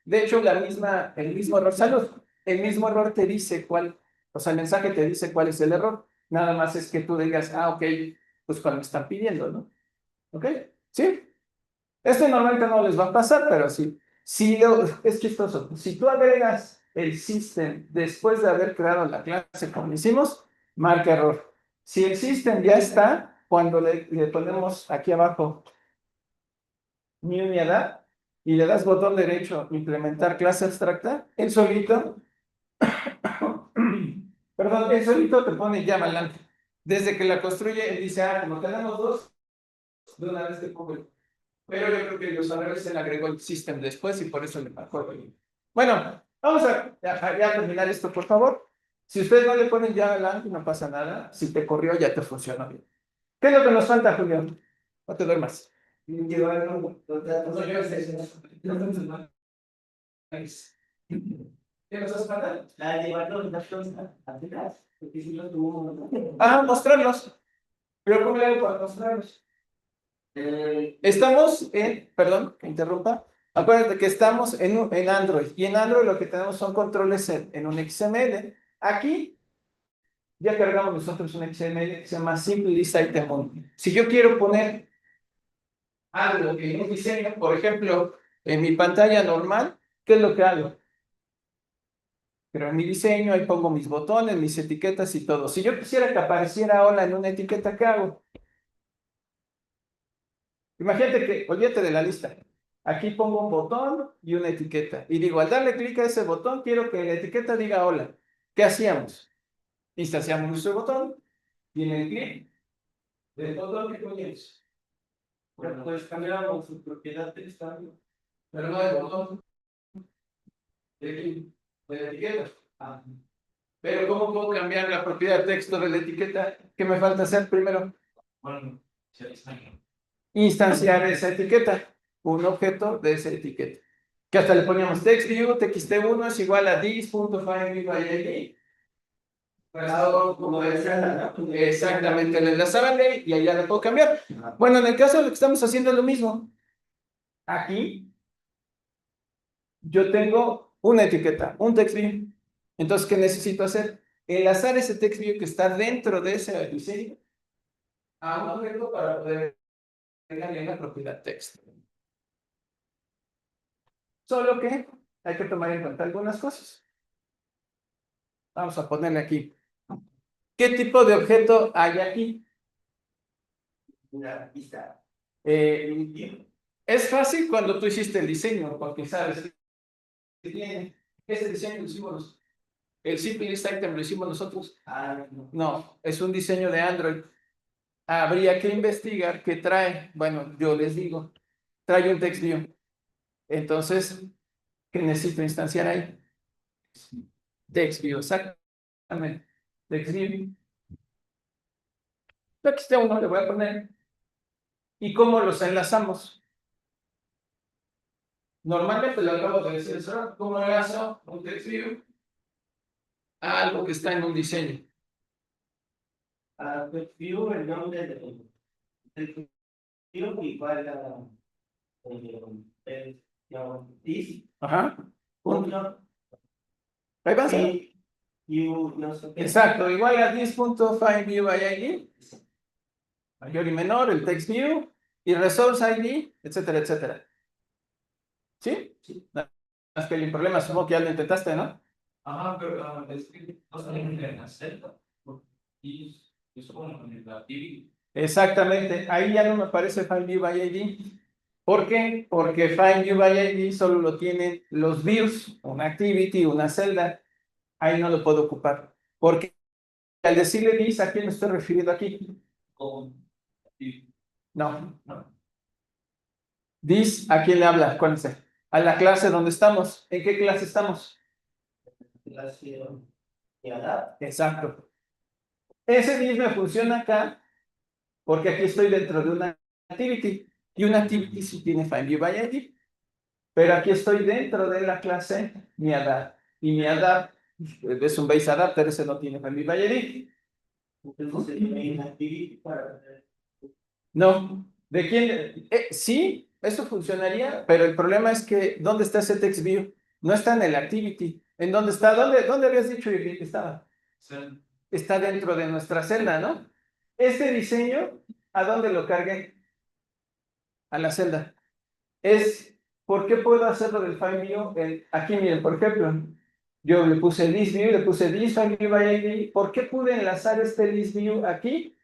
De hecho, el mismo error, salud, el mismo error te dice cuál, o sea, el mensaje te dice cuál es el error. Nada más es que tú digas, ok, pues cuál me están pidiendo, ¿no? ¿Ok? ¿Sí? Normalmente no les va a pasar, pero sí. Es chistoso. Si tú agregas el system después de haber creado la clase como hicimos, marca error. Si el system ya está, cuando le ponemos aquí abajo new ni edad y le das botón derecho implementar clase abstracta, el solito, perdón, el solito te pone Java Lang. Desde que la construye, él dice, como tenemos dos, de una vez te pongo el. Pero yo creo que los errores se le agregó el system después y por eso le marcó. Bueno, vamos a terminar esto, por favor. Si ustedes no le ponen ya adelante, no pasa nada. Si te corrió, ya te funcionó bien. ¿Qué es lo que nos falta, Julio? No te duermas. Llevar los datos. ¿Qué nos hace falta? Llevar los datos atrás. Porque si los tomamos. Mostrarlos. Pero ¿cómo le hago para mostrarlos? Estamos perdón, que interrumpa. Acuérdate que estamos en Android. Y en Android lo que tenemos son controles en un XML. Aquí ya cargamos nosotros un XML que se llama Simple List Item. Si yo quiero poner algo en un diseño, por ejemplo, en mi pantalla normal, ¿qué es lo que hago? Pero en mi diseño ahí pongo mis botones, mis etiquetas y todo. Si yo quisiera que apareciera hola en una etiqueta, ¿qué hago? Imagínate que, olvídate de la lista. Aquí pongo un botón y una etiqueta. Y digo, al darle clic a ese botón, quiero que la etiqueta diga hola. ¿Qué hacíamos? Instanciamos nuestro botón y en el clic del botón que ponemos. Bueno, pues cambiamos su propiedad textual, pero no el botón de la etiqueta. Pero ¿cómo puedo cambiar la propiedad de texto de la etiqueta? ¿Qué me falta hacer primero? Bueno, Instanciar esa etiqueta, un objeto de esa etiqueta. Que hasta le poníamos textview, txt1 es igual a this.findViewID. Exactamente, le enlazaban y allá le puedo cambiar. Bueno, en el caso de lo que estamos haciendo es lo mismo. Aquí yo tengo una etiqueta, un textview. Entonces, ¿qué necesito hacer? Enlazar ese textview que está dentro de ese diseño a un objeto para poder agregarle la propiedad texto. Solo que hay que tomar en cuenta algunas cosas. Vamos a ponerle aquí. ¿Qué tipo de objeto hay aquí? Una pista. Es fácil cuando tú hiciste el diseño, porque sabes que tiene. Este diseño lo hicimos nosotros. El Simple List Item lo hicimos nosotros. No, es un diseño de Android. Habría que investigar qué trae. Bueno, yo les digo, trae un TextView. Entonces, ¿qué necesito instanciar ahí? TextView, exactamente. TextView. TXT1 le voy a poner. ¿Y cómo los enlazamos? Normalmente lo acabo de decir, ¿sabes? ¿Cómo enlazo un text view a algo que está en un diseño? Text view, el nombre del view igual a this, Ajá. punto, Ahí va a ser. view, no sé qué. Exacto, igual a this.findViewID, mayor y menor, el text view, y resource ID, etcétera, etcétera. ¿Sí? Sí. Es que el problema supongo que ya lo intentaste, ¿no? Ajá, pero es que no salen en la celda. Y eso como en la TV. Exactamente, ahí ya no me aparece FindViewID. ¿Por qué? Porque FindViewID solo lo tienen los views, una activity, una celda. Ahí no lo puedo ocupar. Porque al decirle this, ¿a quién me estoy refiriendo aquí? Con No, no. This, ¿a quién le habla? Acuérdense. A la clase donde estamos. ¿En qué clase estamos? Relación y adap. Exacto. Ese this me funciona acá porque aquí estoy dentro de una activity. Y una activity sí tiene FindViewID. Pero aquí estoy dentro de la clase mi adapt. Y mi adapt es un base adapter, ese no tiene FindViewID. Entonces hay una activity para No. ¿De quién? Sí, eso funcionaría, pero el problema es que ¿dónde está ese text view? No está en el activity. ¿En dónde está? ¿Dónde habías dicho que estaba? celda. Está dentro de nuestra celda, ¿no? Este diseño, ¿a dónde lo cargué? A la celda. ¿Por qué puedo hacerlo del file view? Aquí miren, por ejemplo, yo le puse this view, le puse this file view by ID. ¿Por qué pude enlazar este this view aquí?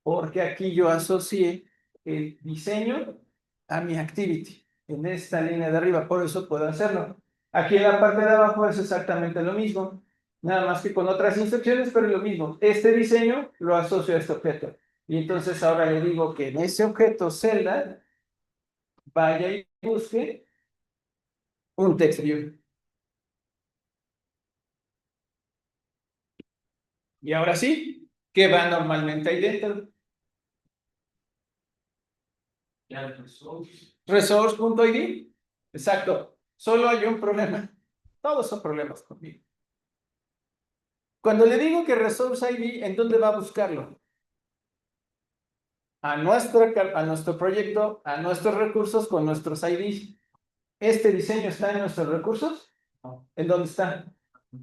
Porque aquí yo asocié el diseño a mi activity, en esta línea de arriba, por eso puedo hacerlo. Aquí en la parte de abajo es exactamente lo mismo, nada más que con otras instrucciones, pero es lo mismo. Este diseño lo asocio a este objeto. Y entonces ahora le digo que en ese objeto celda vaya y busque un text view. Y ahora sí, ¿qué va normalmente ahí dentro? Ya el resource. Resource.id. Exacto. Solo hay un problema. Todos son problemas conmigo. Cuando le digo que Resource ID, ¿en dónde va a buscarlo? A nuestro proyecto, a nuestros recursos con nuestros IDs. ¿Este diseño está en nuestros recursos? ¿En dónde está?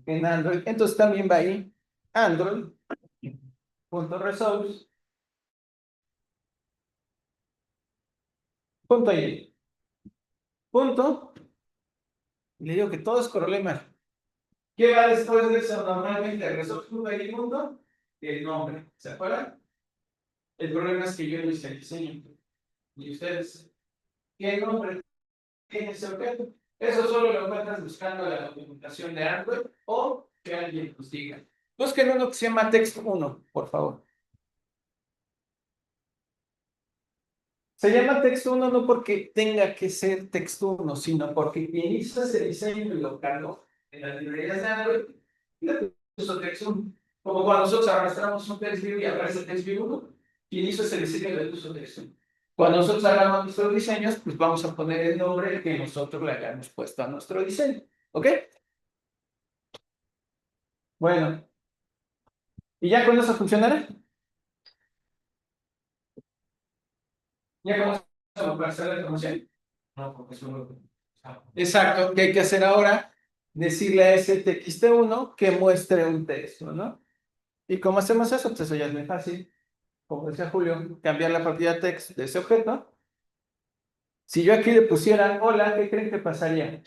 En Android. Entonces también va ahí Android.resource.id. Punto. Y le digo que todo es problema. ¿Qué va después de eso? Normalmente resource.id punto, el nombre. ¿Se acuerdan? El problema es que yo no hice el diseño. Y ustedes, ¿qué nombre tiene ese objeto? Eso solo lo encuentras buscando la documentación de Android o que alguien nos diga. Busquen uno que se llama text1, por favor. Se llama text1 no porque tenga que ser text1, sino porque quien hizo ese diseño y lo cargó en las librerías de Android le puso text1. Como cuando nosotros arrastramos un text view y aparece text view 1, quien hizo ese diseño le puso text1. Cuando nosotros hagamos nuestros diseños, pues vamos a poner el nombre que nosotros le hayamos puesto a nuestro diseño. ¿Ok? Bueno. ¿Y ya con eso funcionará? ¿Ya con eso para hacer la información? No, porque eso lo. Exacto. ¿Qué hay que hacer ahora? Decirle a ese txt1 que muestre un texto, ¿no? ¿Y cómo hacemos eso? Pues eso ya es muy fácil. Como decía Julio, cambiar la propiedad text de ese objeto. Si yo aquí le pusiera hola, ¿qué creen que pasaría?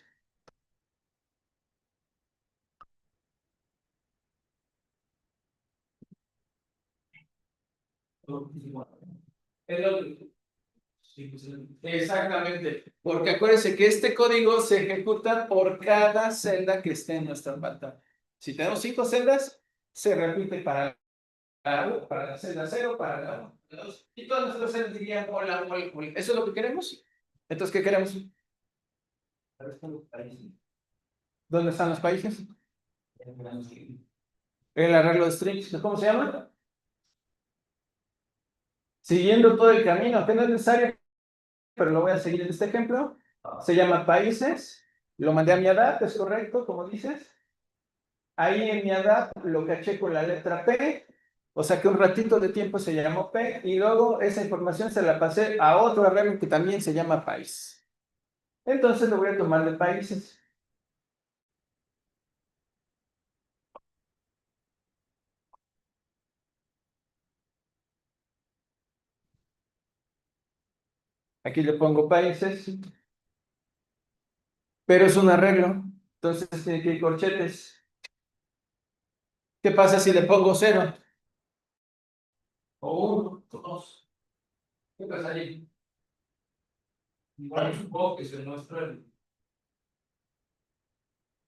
Exactamente, porque acuérdense que este código se ejecuta por cada celda que esté en nuestra pantalla. Si tenemos 5 celdas, se repite para la celda 0, para la 1, la 2, y todas nuestras celdas dirían hola, hola, hola. ¿Eso es lo que queremos? Entonces, ¿qué queremos? ¿Dónde están los países? El arreglo de strings, ¿cómo se llama? siguiendo todo el camino, que no es necesario, pero lo voy a seguir en este ejemplo. Se llama países, lo mandé a mi ADAP, es correcto, como dices. Ahí en mi ADAP lo caché con la letra P, o sea que un ratito de tiempo se llamó P, y luego esa información se la pasé a otro arreglo que también se llama país. Entonces lo voy a tomar de países. Aquí le pongo países, pero es un arreglo, entonces tiene que ir corchetes. ¿Qué pasa si le pongo 0? O 1, 2. ¿Qué pasa ahí? Igual supongo que se muestra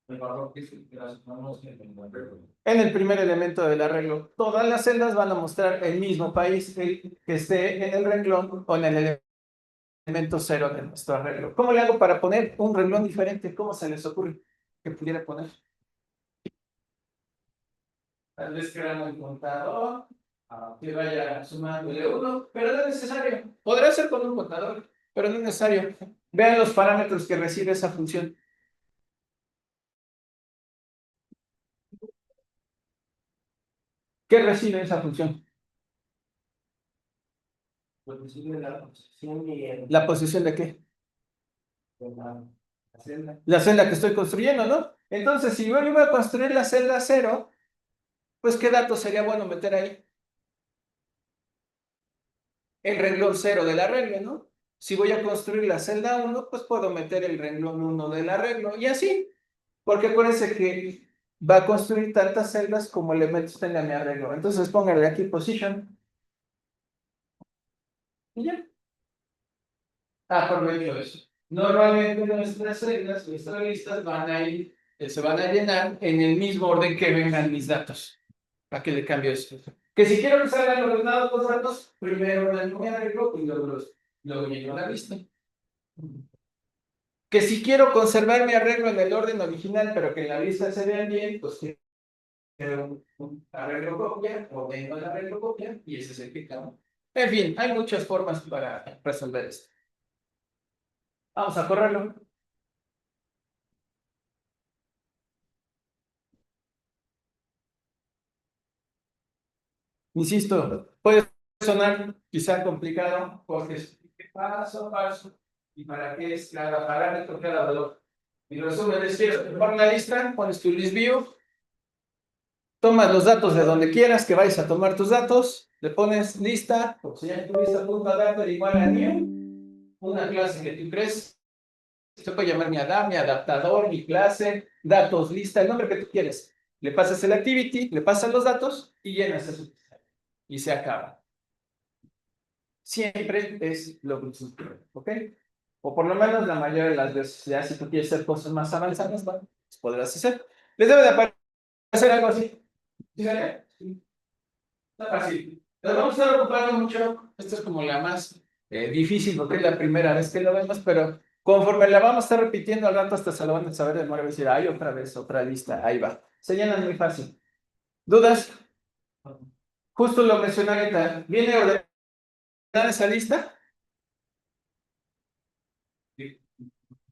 el valor que asignamos en el arreglo. En el primer elemento del arreglo, todas las celdas van a mostrar el mismo país, el que esté en el renglón o en el elemento 0 de nuestro arreglo. ¿Cómo le hago para poner un renglón diferente? ¿Cómo se les ocurre que pudiera poner? Tal vez creamos el contador, que vaya sumándole 1, pero no es necesario. Podrá ser con un contador, pero no es necesario. Vean los parámetros que recibe esa función. ¿Qué recibe esa función? Pues recibe la posición y ¿La posición de qué? la celda. La celda que estoy construyendo, ¿no? Entonces, si yo iba a construir la celda 0, pues ¿qué datos sería bueno meter ahí? El renglón 0 del arreglo, ¿no? Si voy a construir la celda 1, pues puedo meter el renglón 1 del arreglo, y así. Porque acuérdense que va a construir tantas celdas como elementos tenga mi arreglo. Entonces póngale aquí position. Y ya. Aprovecho eso. Normalmente nuestras celdas, nuestras listas van a ir, se van a llenar en el mismo orden que vengan mis datos. ¿Para qué le cambio eso? Que si quiero que salgan ordenados los datos, primero ordeno mi arreglo y luego lleno la lista. Que si quiero conservar mi arreglo en el orden original, pero que en la lista se vean bien, pues un arreglo copia, ordeno el arreglo copia, y ese es el que cambia. En fin, hay muchas formas para resolver esto. Vamos a correrlo. Insisto, puede sonar quizá complicado porque es paso a paso y para qué es cada parámetro, cada valor. Mi resumen es que por la lista, pones tu list view, tomas los datos de donde quieras que vayas a tomar tus datos, le pones lista, o sea, tu lista.adapter igual a new, una clase que tú crees. Se puede llamar mi adaptador, mi clase, datos, lista, el nombre que tú quieres. Le pasas el activity, le pasas los datos y llenas eso. Y se acaba. Siempre es lo mismo, ¿ok? O por lo menos la mayoría de las veces. Ya si tú quieres hacer cosas más avanzadas, bueno, pues podrás hacer. Les debe de aparecer algo así. ¿Sí sale? Sí. Está fácil. Nos vamos a estar ocupando mucho. Esta es como la más difícil porque es la primera vez que lo vemos, pero conforme la vamos a estar repitiendo al rato hasta se lo van a saber de memoria. Decir, ay, otra vez, otra lista, ahí va. Se llenan muy fácil. ¿Dudas? Justo lo mencioné ahorita. ¿Viene ordenada esa lista?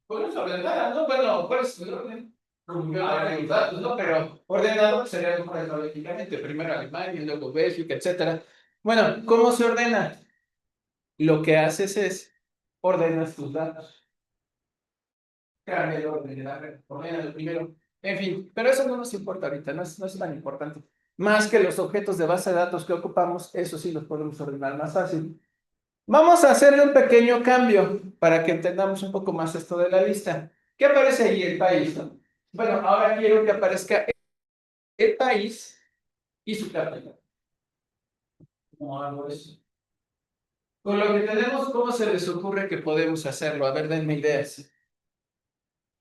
Pues ordenada, ¿no? Bueno, pues el orden. Los datos, ¿no? Pero ordenado sería alfabéticamente. Primero Alemania, luego Bélgica, etcétera. Bueno, ¿cómo se ordena? Lo que haces es ordenas tus datos. Cambia el orden de la red, ordena primero. En fin, pero eso no nos importa ahorita, no es tan importante. Más que los objetos de base de datos que ocupamos, eso sí los podemos ordenar más fácil. Vamos a hacerle un pequeño cambio para que entendamos un poco más esto de la lista. ¿Qué aparece ahí? El país, ¿no? Bueno, ahora quiero que aparezca el país y su capital. ¿Cómo hago eso? Con lo que tenemos, ¿cómo se les ocurre que podemos hacerlo? A ver, denme ideas.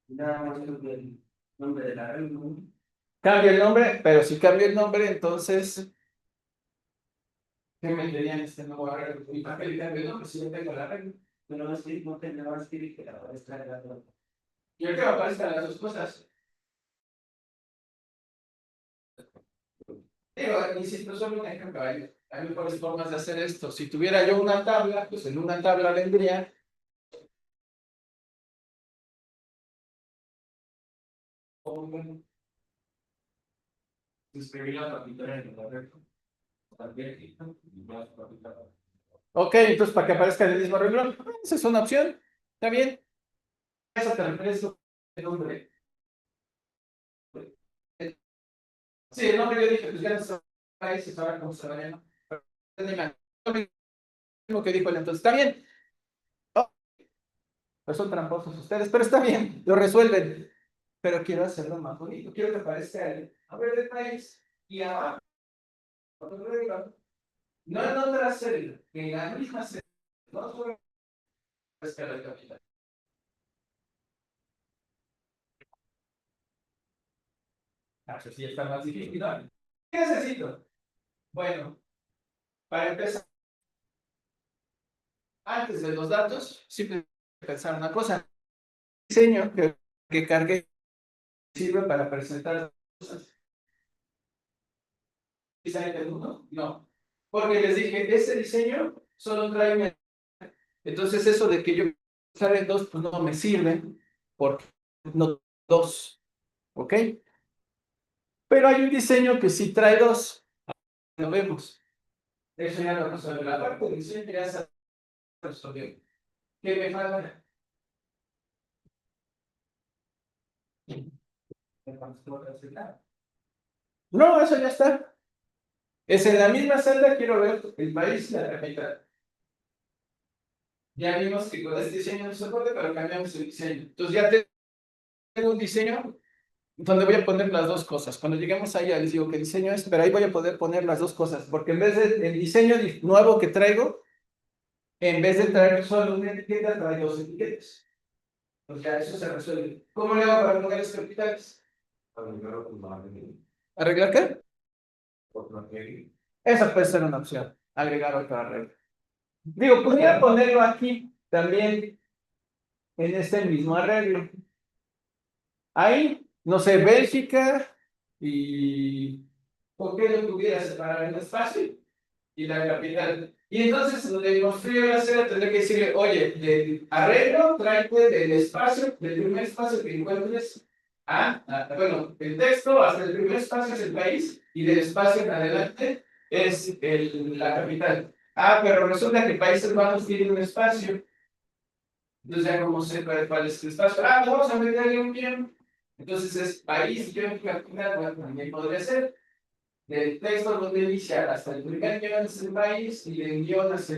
Nada más que el nombre de la red, ¿no? Cambia el nombre, pero si cambia el nombre, entonces, ¿qué meterían este nuevo arreglo? ¿Y para qué le cambio el nombre si yo tengo el arreglo? Pero no es no tendrá más que aparezca la red. Yo quiero que aparezcan las dos cosas. Digo, insisto, solo un ejemplo. Hay mejores formas de hacer esto. Si tuviera yo una tabla, pues en una tabla vendría. Escribir la capital en la red. Ok, entonces para que aparezca en el mismo renglón. Esa es una opción. ¿Está bien? Eso te refieres el nombre. Sí, el nombre yo dije, pues ya no se va se sabe cómo se va a llamar. Lo mismo que dijo él, entonces, está bien. Oh, pues son tramposos ustedes, pero está bien, lo resuelven. Pero quiero hacerlo más bonito. Quiero que aparezca el nombre del país y abajo. No en otra celda, en la misma celda. No solo aparezca la capital. Eso sí está más difícil, ¿no? ¿Qué necesito? Bueno, para empezar, antes de los datos, simplemente pensar una cosa. El diseño que cargué sirve para presentar cosas. ¿Diseño del mundo? No. Porque les dije, ese diseño solo trae. Entonces, eso de que yo salen dos, pues no me sirve, porque no dos. ¿Ok? Pero hay un diseño que sí trae dos. Lo vemos. Eso ya lo resolvió. La parte del diseño ya se resolvió. ¿Qué me falta? No, eso ya está. Es en la misma celda, quiero ver el país y la capital. Ya vimos que con este diseño no se puede, pero cambiamos el diseño. Entonces ya tengo un diseño donde voy a poner las dos cosas. Cuando lleguemos allá les digo qué diseño es, pero ahí voy a poder poner las dos cosas, porque en vez del diseño nuevo que traigo, en vez de traer solo una etiqueta, trae dos etiquetas. O sea, eso se resuelve. ¿Cómo le hago para poner los capitales? ¿Arreglar qué? Esa puede ser una opción. Agregar otra regla. Digo, podría ponerlo aquí también en este mismo arreglo. Ahí, no sé, Bélgica y ¿por qué no pudiera separar el espacio y la capital? Y entonces, lo que voy a hacer, tendré que decirle, oye, del arreglo, tráete del espacio, del primer espacio que encuentres, bueno, el texto hasta el primer espacio es el país y del espacio en adelante es la capital. Pero resulta que Países Bajos tiene un espacio. Entonces ya como sé cuál es el espacio. Vamos a meterle un guión. Entonces es país, guión, capital, bueno, también podría ser. Del texto donde iniciar hasta el primer guión es el país y del guión hasta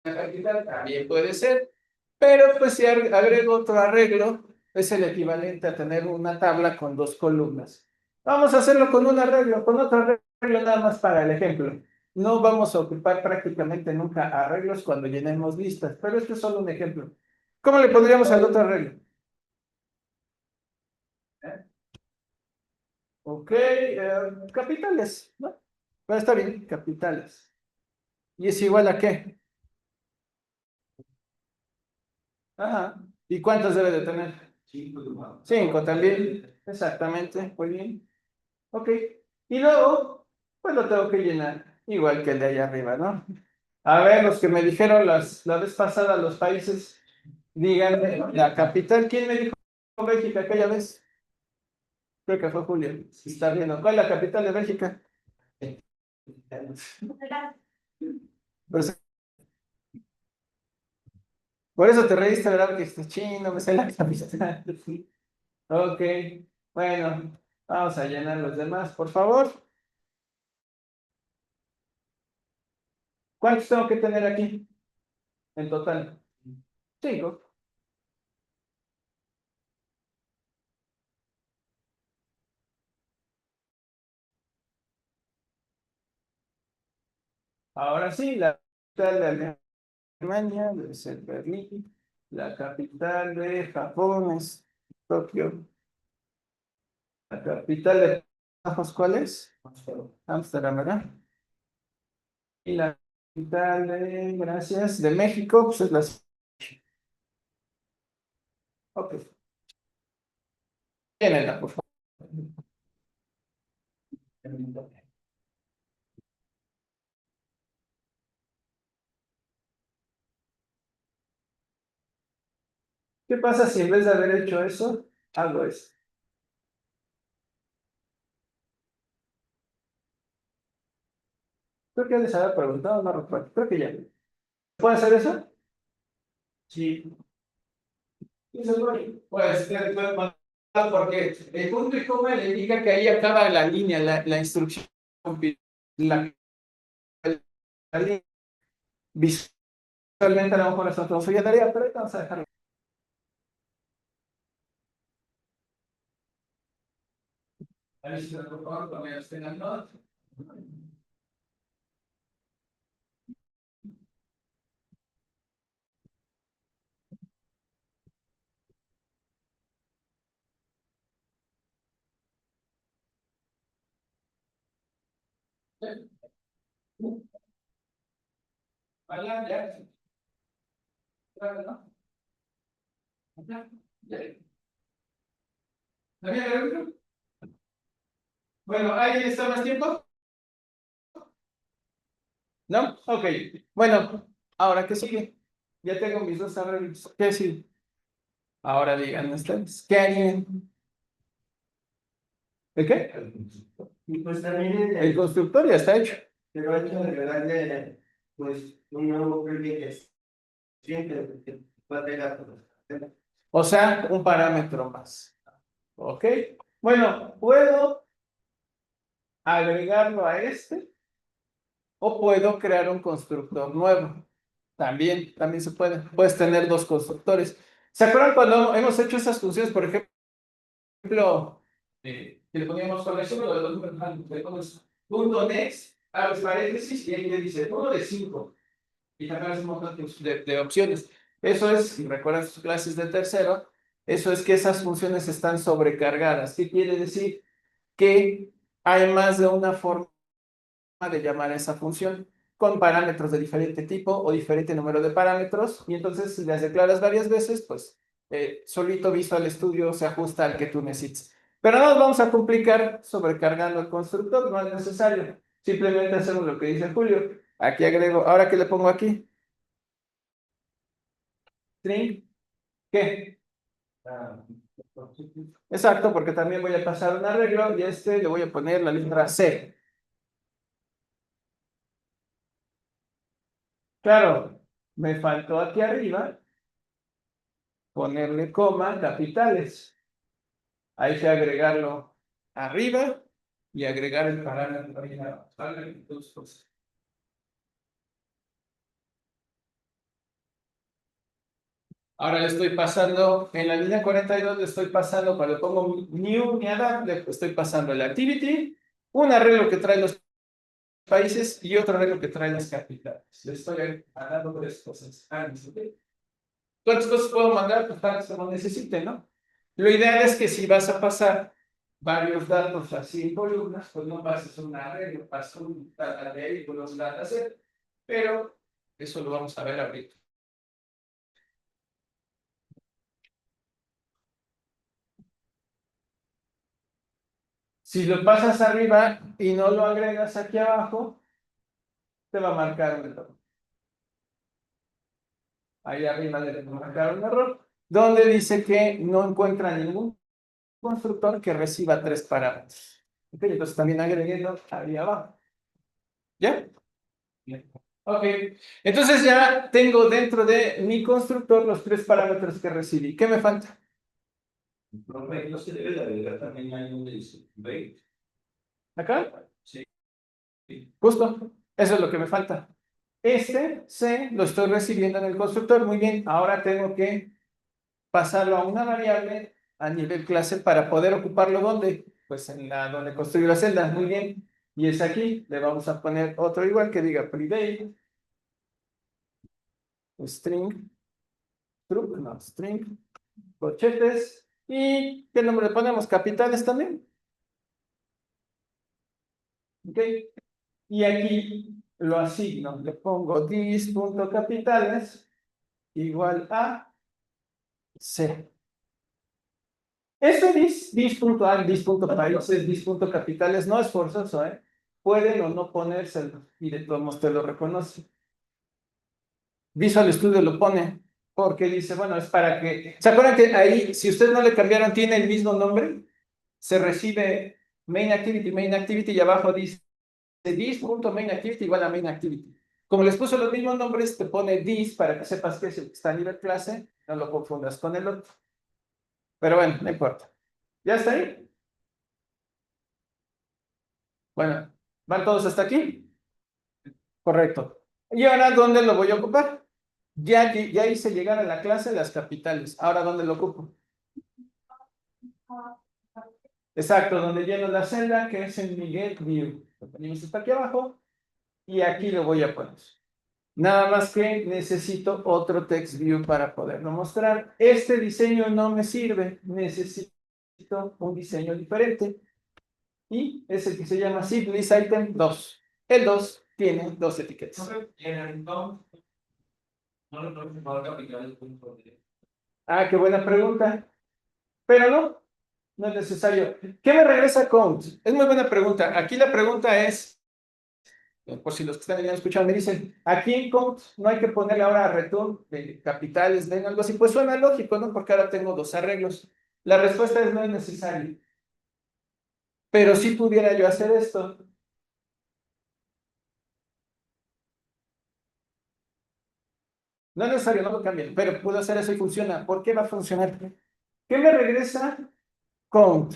la capital también puede ser. Pero pues si agrego otro arreglo, es el equivalente a tener una tabla con dos columnas. Vamos a hacerlo con un arreglo, con otro arreglo nada más para el ejemplo. No vamos a ocupar prácticamente nunca arreglos cuando llenemos listas, pero este es solo un ejemplo. ¿Cómo le pondríamos al otro arreglo? Ok, capitales, ¿no? Pero está bien, capitales. ¿Y es igual a qué? Ajá. ¿Y cuántas debe de tener? Cinco también. Exactamente, muy bien. Ok. Y luego, pues lo tengo que llenar, igual que el de allá arriba, ¿no? A ver, los que me dijeron la vez pasada, los países, díganme, la capital, ¿quién me dijo Bélgica aquella vez? Creo que fue Julio. Está viendo. ¿Cuál es la capital de Bélgica? Pues, por eso te reíste, ¿verdad? Porque este chino, me sé la capital. Ok, bueno, vamos a llenar los demás, por favor. ¿Cuántos tengo que tener aquí en total? Cinco. Ahora sí, la capital de Alemania debe ser Berlín. La capital de Japón es Tokio. La capital de Bajos, ¿cuál es? Ámsterdam, ¿verdad? Y la capital de, gracias, de México, pues es la. Ok, llénenla, por favor. ¿Qué pasa si en vez de haber hecho eso, hago esto? Creo que les había preguntado, no recuerdo. Creo que ya. ¿Puede hacer eso? Sí. Pues, porque el punto y coma le indica que ahí acaba la línea, la instrucción. La, la línea. Visualmente a lo mejor eso no sería tarea, pero ahorita vamos a dejarlo. A ver si por favor, cuando ya estén las notas. Vaya, ya. Claro, ¿no? Ya. ¿Está bien, Alejandro? Bueno, ¿alguien está más tiempo? ¿No? Ok. Bueno, ahora, ¿qué sigue? Ya tengo mis dos arreglos. ¿Qué sigue? Ahora digan ustedes, ¿qué harían? ¿El qué? Y pues también El constructor ya está hecho. pero hay que agregarle pues un nuevo preview que es siempre que va a tener. O sea, un parámetro más. ¿Ok? Bueno, puedo agregarlo a este o puedo crear un constructor nuevo. También se puede. Puedes tener dos constructores. ¿Se acuerdan cuando hemos hecho esas funciones, por ejemplo, que le poníamos con eso, lo de los números, le pones punto next, abres paréntesis y ahí te dice uno de 5 y también hace un montón de opciones. Eso es, si recuerdan sus clases de tercero, eso es que esas funciones están sobrecargadas. ¿Qué quiere decir? Que hay más de una forma de llamar a esa función con parámetros de diferente tipo o diferente número de parámetros, y entonces si las declaras varias veces, pues solito Visual Studio se ajusta al que tú necesites. Pero no nos vamos a complicar sobrecargando el constructor, no es necesario. Simplemente hacemos lo que dice Julio. Aquí agrego, ahora que le pongo aquí, string, ¿qué? Exacto, porque también voy a pasar un arreglo y le voy a poner la letra C. Claro, me faltó aquí arriba ponerle coma, capitales. Hay que agregarlo arriba y agregar el parámetro arriba. Ahora le estoy pasando, en la línea 42 le estoy pasando, cuando pongo new, ni add, le estoy pasando el activity, un arreglo que trae los países y otro arreglo que trae las capitales. Le estoy mandando tres cosas. ¿Cuántas cosas puedo mandar? Pues tantas como necesite, ¿no? Lo ideal es que si vas a pasar varios datos así en columnas, pues no pases un arreglo, pasas un data de ahí con los dataset, pero eso lo vamos a ver ahorita. Si lo pasas arriba y no lo agregas aquí abajo, te va a marcar un error. Ahí arriba le va a marcar un error, donde dice que no encuentra ningún constructor que reciba 3 parámetros. Ok, entonces también agreguélo ahí abajo. ¿Ya? Bien. Ok, entonces ya tengo dentro de mi constructor los 3 parámetros que recibí. ¿Qué me falta? No se debe de agregar también ahí donde dice wait. ¿Acá? Sí. Justo, eso es lo que me falta. C lo estoy recibiendo en el constructor. Muy bien, ahora tengo que pasarlo a una variable a nivel clase para poder ocuparlo ¿dónde? Pues en la donde construyo la celda. Muy bien, y es aquí. Le vamos a poner otro igual que diga private string truc, no, string corchetes. ¿Y qué nombre le ponemos? Capitales también. Ok. Y aquí lo asigno. Le pongo dis.capitales igual a C. Este dis.a, dis.países, dis.capitales no es forzoso, ¿eh? Pueden o no ponérselo y de todos modos te lo reconoce. Visual Studio lo pone. porque dice, bueno, es para que, ¿se acuerdan que ahí, si ustedes no le cambiaron, tiene el mismo nombre? Se recibe main activity y abajo dice this.main activity igual a main activity. Como les puso los mismos nombres, te pone this para que sepas que es el que está a nivel clase, no lo confundas con el otro. Pero bueno, no importa. ¿Ya está ahí? Bueno, ¿van todos hasta aquí? Correcto. ¿Y ahora dónde lo voy a ocupar? Ya hice llegar a la clase las capitales. Ahora, ¿dónde lo ocupo? Exacto, donde lleno la celda, que es en mi get view. Lo ponemos hasta aquí abajo y aquí lo voy a poner. Nada más que necesito otro text view para poderlo mostrar. Este diseño no me sirve. Necesito un diseño diferente. Y es el que se llama zip list item 2. El 2 tiene dos etiquetas. En el no le podemos llamar capital punto de. Ah, qué buena pregunta. Pero no es necesario. ¿Qué me regresa count? Es muy buena pregunta. Aquí la pregunta es, por si los que están escuchando me dicen, aquí en count no hay que ponerle ahora return de capitales, de algo así. Pues suena lógico, ¿no? Porque ahora tengo dos arreglos. La respuesta es no es necesario. Pero si pudiera yo hacer esto. No es necesario, no lo cambien, pero puedo hacer eso y funciona. ¿Por qué va a funcionar? ¿Qué me regresa count?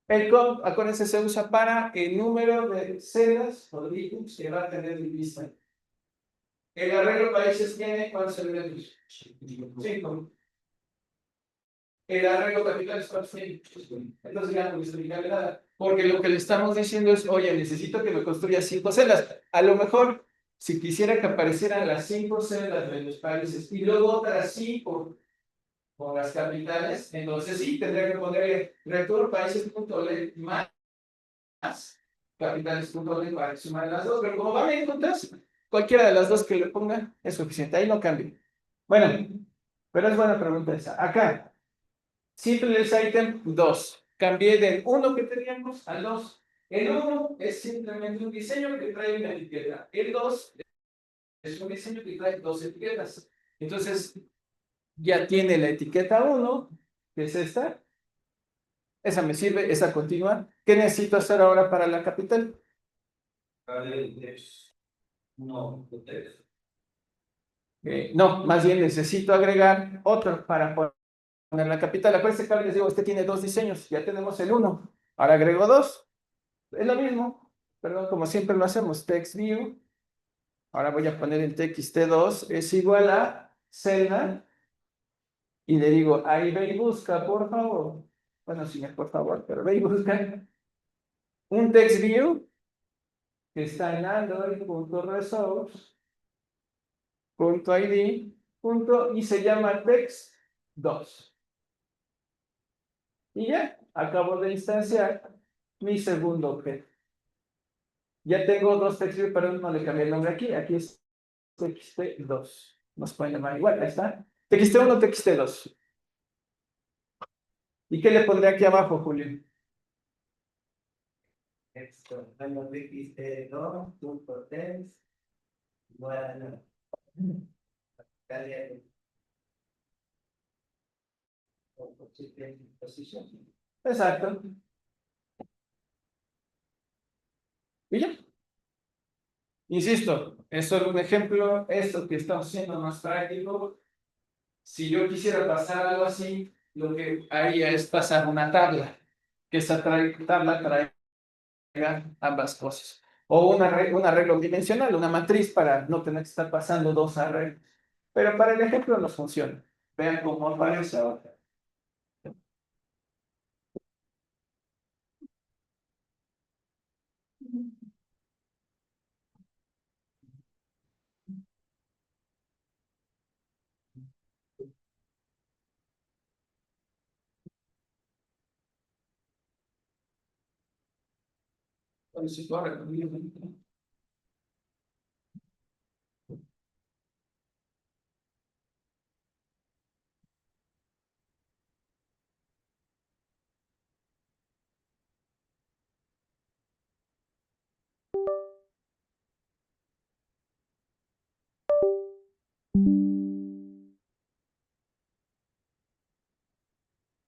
El count, acuérdense, se usa para el número de celdas o digits que va a tener mi lista. El arreglo países tiene ¿cuántos elementos? 5. El arreglo capitales ¿cuántos tiene? Entonces ya no voy a explicarle nada. Porque lo que le estamos diciendo es, oye, necesito que me construya 5 celdas. A lo mejor, si quisiera que aparecieran las 5 celdas de los países y luego otras 5 con las capitales, entonces sí, tendría que ponerle return países.let más capitales.let para sumar las dos, pero como van en juntas, cualquiera de las dos que le ponga es suficiente, ahí no cambia. Bueno, pero es buena pregunta esa. Acá, simple item 2. Cambié del 1 que teníamos al 2. El 1 es simplemente un diseño que trae una etiqueta. El 2 es un diseño que trae dos etiquetas. Entonces, ya tiene la etiqueta 1, que es esta. Esa me sirve, esa continua. ¿Qué necesito hacer ahora para la capital? No, ustedes. No, más bien necesito agregar otro para poner la capital. Acuérdense que les digo, este tiene dos diseños, ya tenemos el 1. Ahora agrego 2. Es lo mismo, perdón, como siempre lo hacemos, text view. Ahora voy a poner en txt2 es igual a celda. Y le digo, ahí ve y busca, por favor. Bueno, sí, por favor, pero ve y busca un text view que está en android.resource.id. Y se llama text2. Y ya, acabo de instanciar mi segundo objeto. Ya tengo dos text view, pero no le cambié el nombre aquí. Aquí es txt2. Nos pueden llamar igual, ahí está. txt1, txt2. ¿Y qué le pondré aquí abajo, Julio? Esto, bueno, dijiste, ¿no? Punto text. Bueno, dale. Posición. Exacto. Y ya. Insisto, es solo un ejemplo. Esto que estamos haciendo más práctico. Si yo quisiera pasar algo así, lo que haría es pasar una tabla. Que esa tabla traiga ambas cosas. O un arreglo dimensional, una matriz para no tener que estar pasando dos arreglos. Pero para el ejemplo nos funciona. Vean cómo aparece ahora. Entonces, ahora,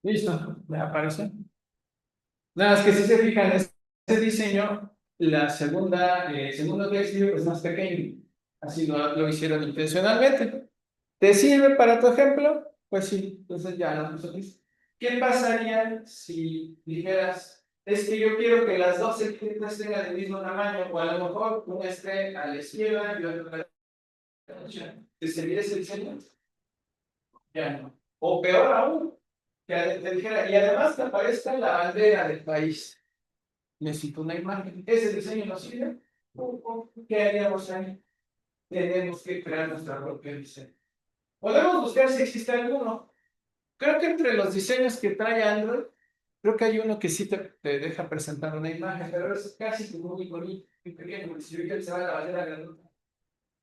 Listo, me aparece. Nada más que si se fijan, este diseño, la segundo text view es más pequeño. Así lo hicieron intencionalmente. ¿Te sirve para tu ejemplo? Pues sí, entonces ya lo puso aquí. ¿Qué pasaría si dijeras, es que yo quiero que las dos etiquetas tengan el mismo tamaño, o a lo mejor una esté a la izquierda y otra a la derecha? ¿Te serviría ese diseño? Ya no. O peor aún, que te dijera, y además te aparezca la bandera del país. Necesito una imagen. ¿Ese diseño nos sirve? ¿Qué haríamos ahí? Tenemos que crear nuestra propia diseño. Podemos buscar si existe alguno. Creo que entre los diseños que trae Android, creo que hay uno que sí te deja presentar una imagen, pero es casi muy bonito, muy pequeño. Si yo quiero que se vea la bandera grandota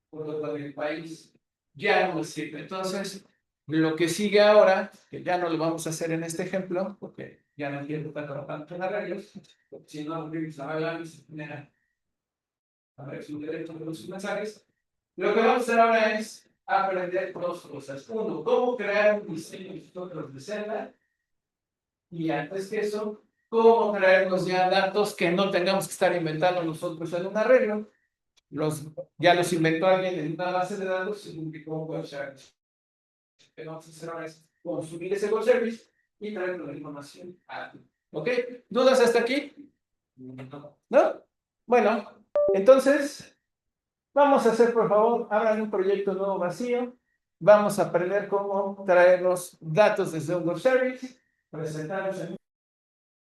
por todo el país, ya no me sirve. Entonces, lo que sigue ahora, que ya no lo vamos a hacer en este ejemplo, porque ya no quiero estar trabajando en arreglos, si no, a ver si directo de los mensajes. Lo que vamos a hacer ahora es aprender dos cosas. Uno, cómo crear un diseño de nosotros de celda. Y antes que eso, cómo traernos ya datos que no tengamos que estar inventando nosotros en un arreglo. Ya los inventó alguien en una base de datos, según que cómo web service. Lo que vamos a hacer ahora es consumir ese web service y traer la información a ti. ¿Ok? ¿Dudas hasta aquí? ¿No? Bueno, entonces, vamos a hacer, por favor, abran un proyecto nuevo vacío. Vamos a aprender cómo traer los datos desde un web service, presentarlos en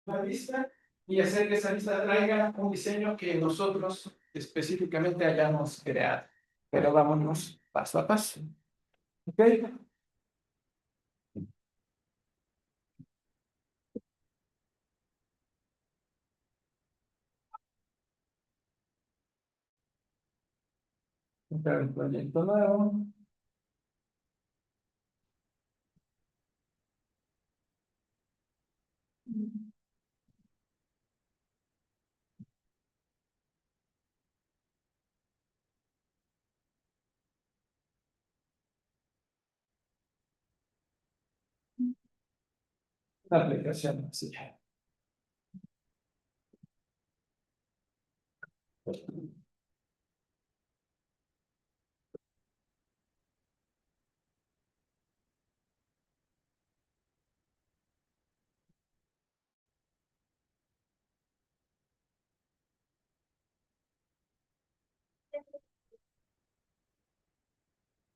una lista y hacer que esa lista traiga un diseño que nosotros específicamente hayamos creado. Pero vámonos paso a paso. ¿Ok? Entrar un proyecto nuevo. La aplicación así.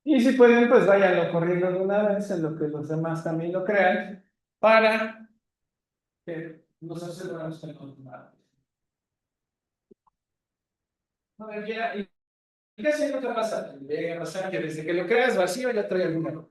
Y si pueden, pues váyanlo corriendo de una vez en lo que los demás también lo crean para que nos aseguremos que no nada. Y casi nunca pasa. Llega a pasar que desde que lo creas vacío ya trae algún error.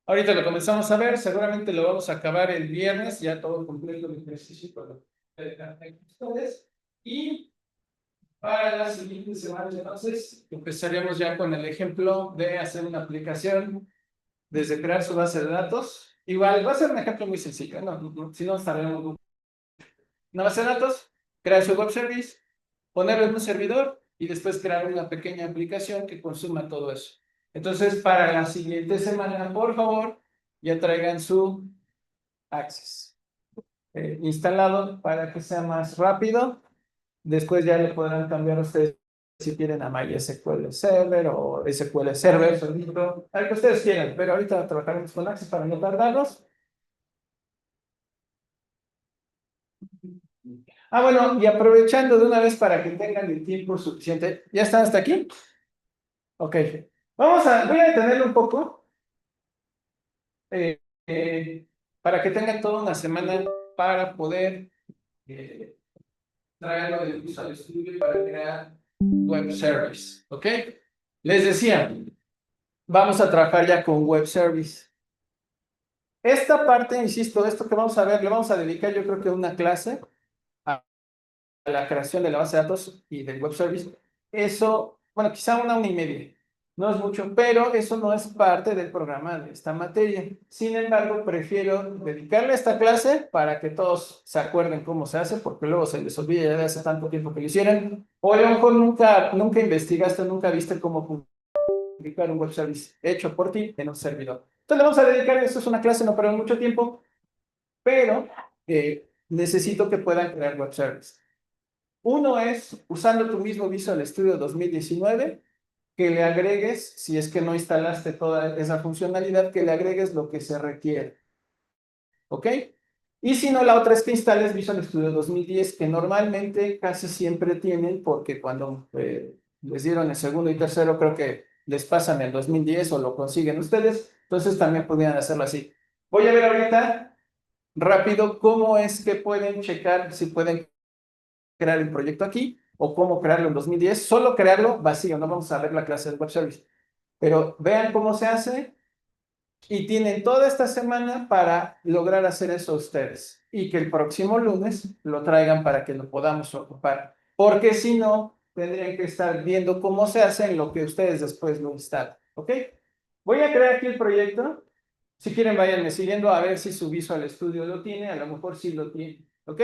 Ahorita lo comenzamos a ver, seguramente lo vamos a acabar el viernes, ya todo completo el ejercicio con ustedes. Y para la siguiente semana, entonces, empezaremos ya con el ejemplo de hacer una aplicación desde crear su base de datos. Igual, va a ser un ejemplo muy sencillo, si no estaremos una base de datos, crear su web service, ponerlo en un servidor y después crear una pequeña aplicación que consuma todo eso. Entonces, para la siguiente semana, por favor, ya traigan su Access instalado para que sea más rápido. Después ya le podrán cambiar ustedes si quieren a MySQL Server o SQL Server, al que ustedes quieran, pero ahorita trabajaremos con Access para no tardarnos. Bueno, y aprovechando de una vez para que tengan el tiempo suficiente. ¿Ya están hasta aquí? Ok. Voy a detenerlo un poco para que tengan toda una semana para poder traerlo de Visual Studio para crear web service. ¿Ok? Les decía, vamos a trabajar ya con web service. Esta parte, insisto, esto que vamos a ver, le vamos a dedicar yo creo que una clase a la creación de la base de datos y del web service. Eso, bueno, quizá una y media. no es mucho, pero eso no es parte del programa de esta materia. Sin embargo, prefiero dedicarle a esta clase para que todos se acuerden cómo se hace, porque luego se les olvida ya de hace tanto tiempo que lo hicieron, o a lo mejor nunca investigaste, nunca viste cómo publicar un web service hecho por ti en un servidor. Entonces le vamos a dedicar, esto es una clase, no para mucho tiempo, pero necesito que puedan crear web service. Uno es, usando tu mismo Visual Studio 2019, que le agregues, si es que no instalaste toda esa funcionalidad, que le agregues lo que se requiere. ¿Ok? Y si no, la otra es que instales Visual Studio 2010, que normalmente casi siempre tienen, porque cuando les dieron el segundo y tercero, creo que les pasan el 2010 o lo consiguen ustedes, entonces también podrían hacerlo así. Voy a ver ahorita rápido cómo es que pueden checar si pueden crear el proyecto aquí o cómo crearlo en 2010. Solo crearlo vacío, no vamos a ver la clase de web service. Pero vean cómo se hace y tienen toda esta semana para lograr hacer eso ustedes y que el próximo lunes lo traigan para que lo podamos ocupar. Porque si no, tendrían que estar viendo cómo se hace en lo que ustedes después lo instalan. ¿Ok? Voy a crear aquí el proyecto. Si quieren, váyanme siguiendo a ver si su Visual Studio lo tiene. A lo mejor sí lo tiene. ¿Ok?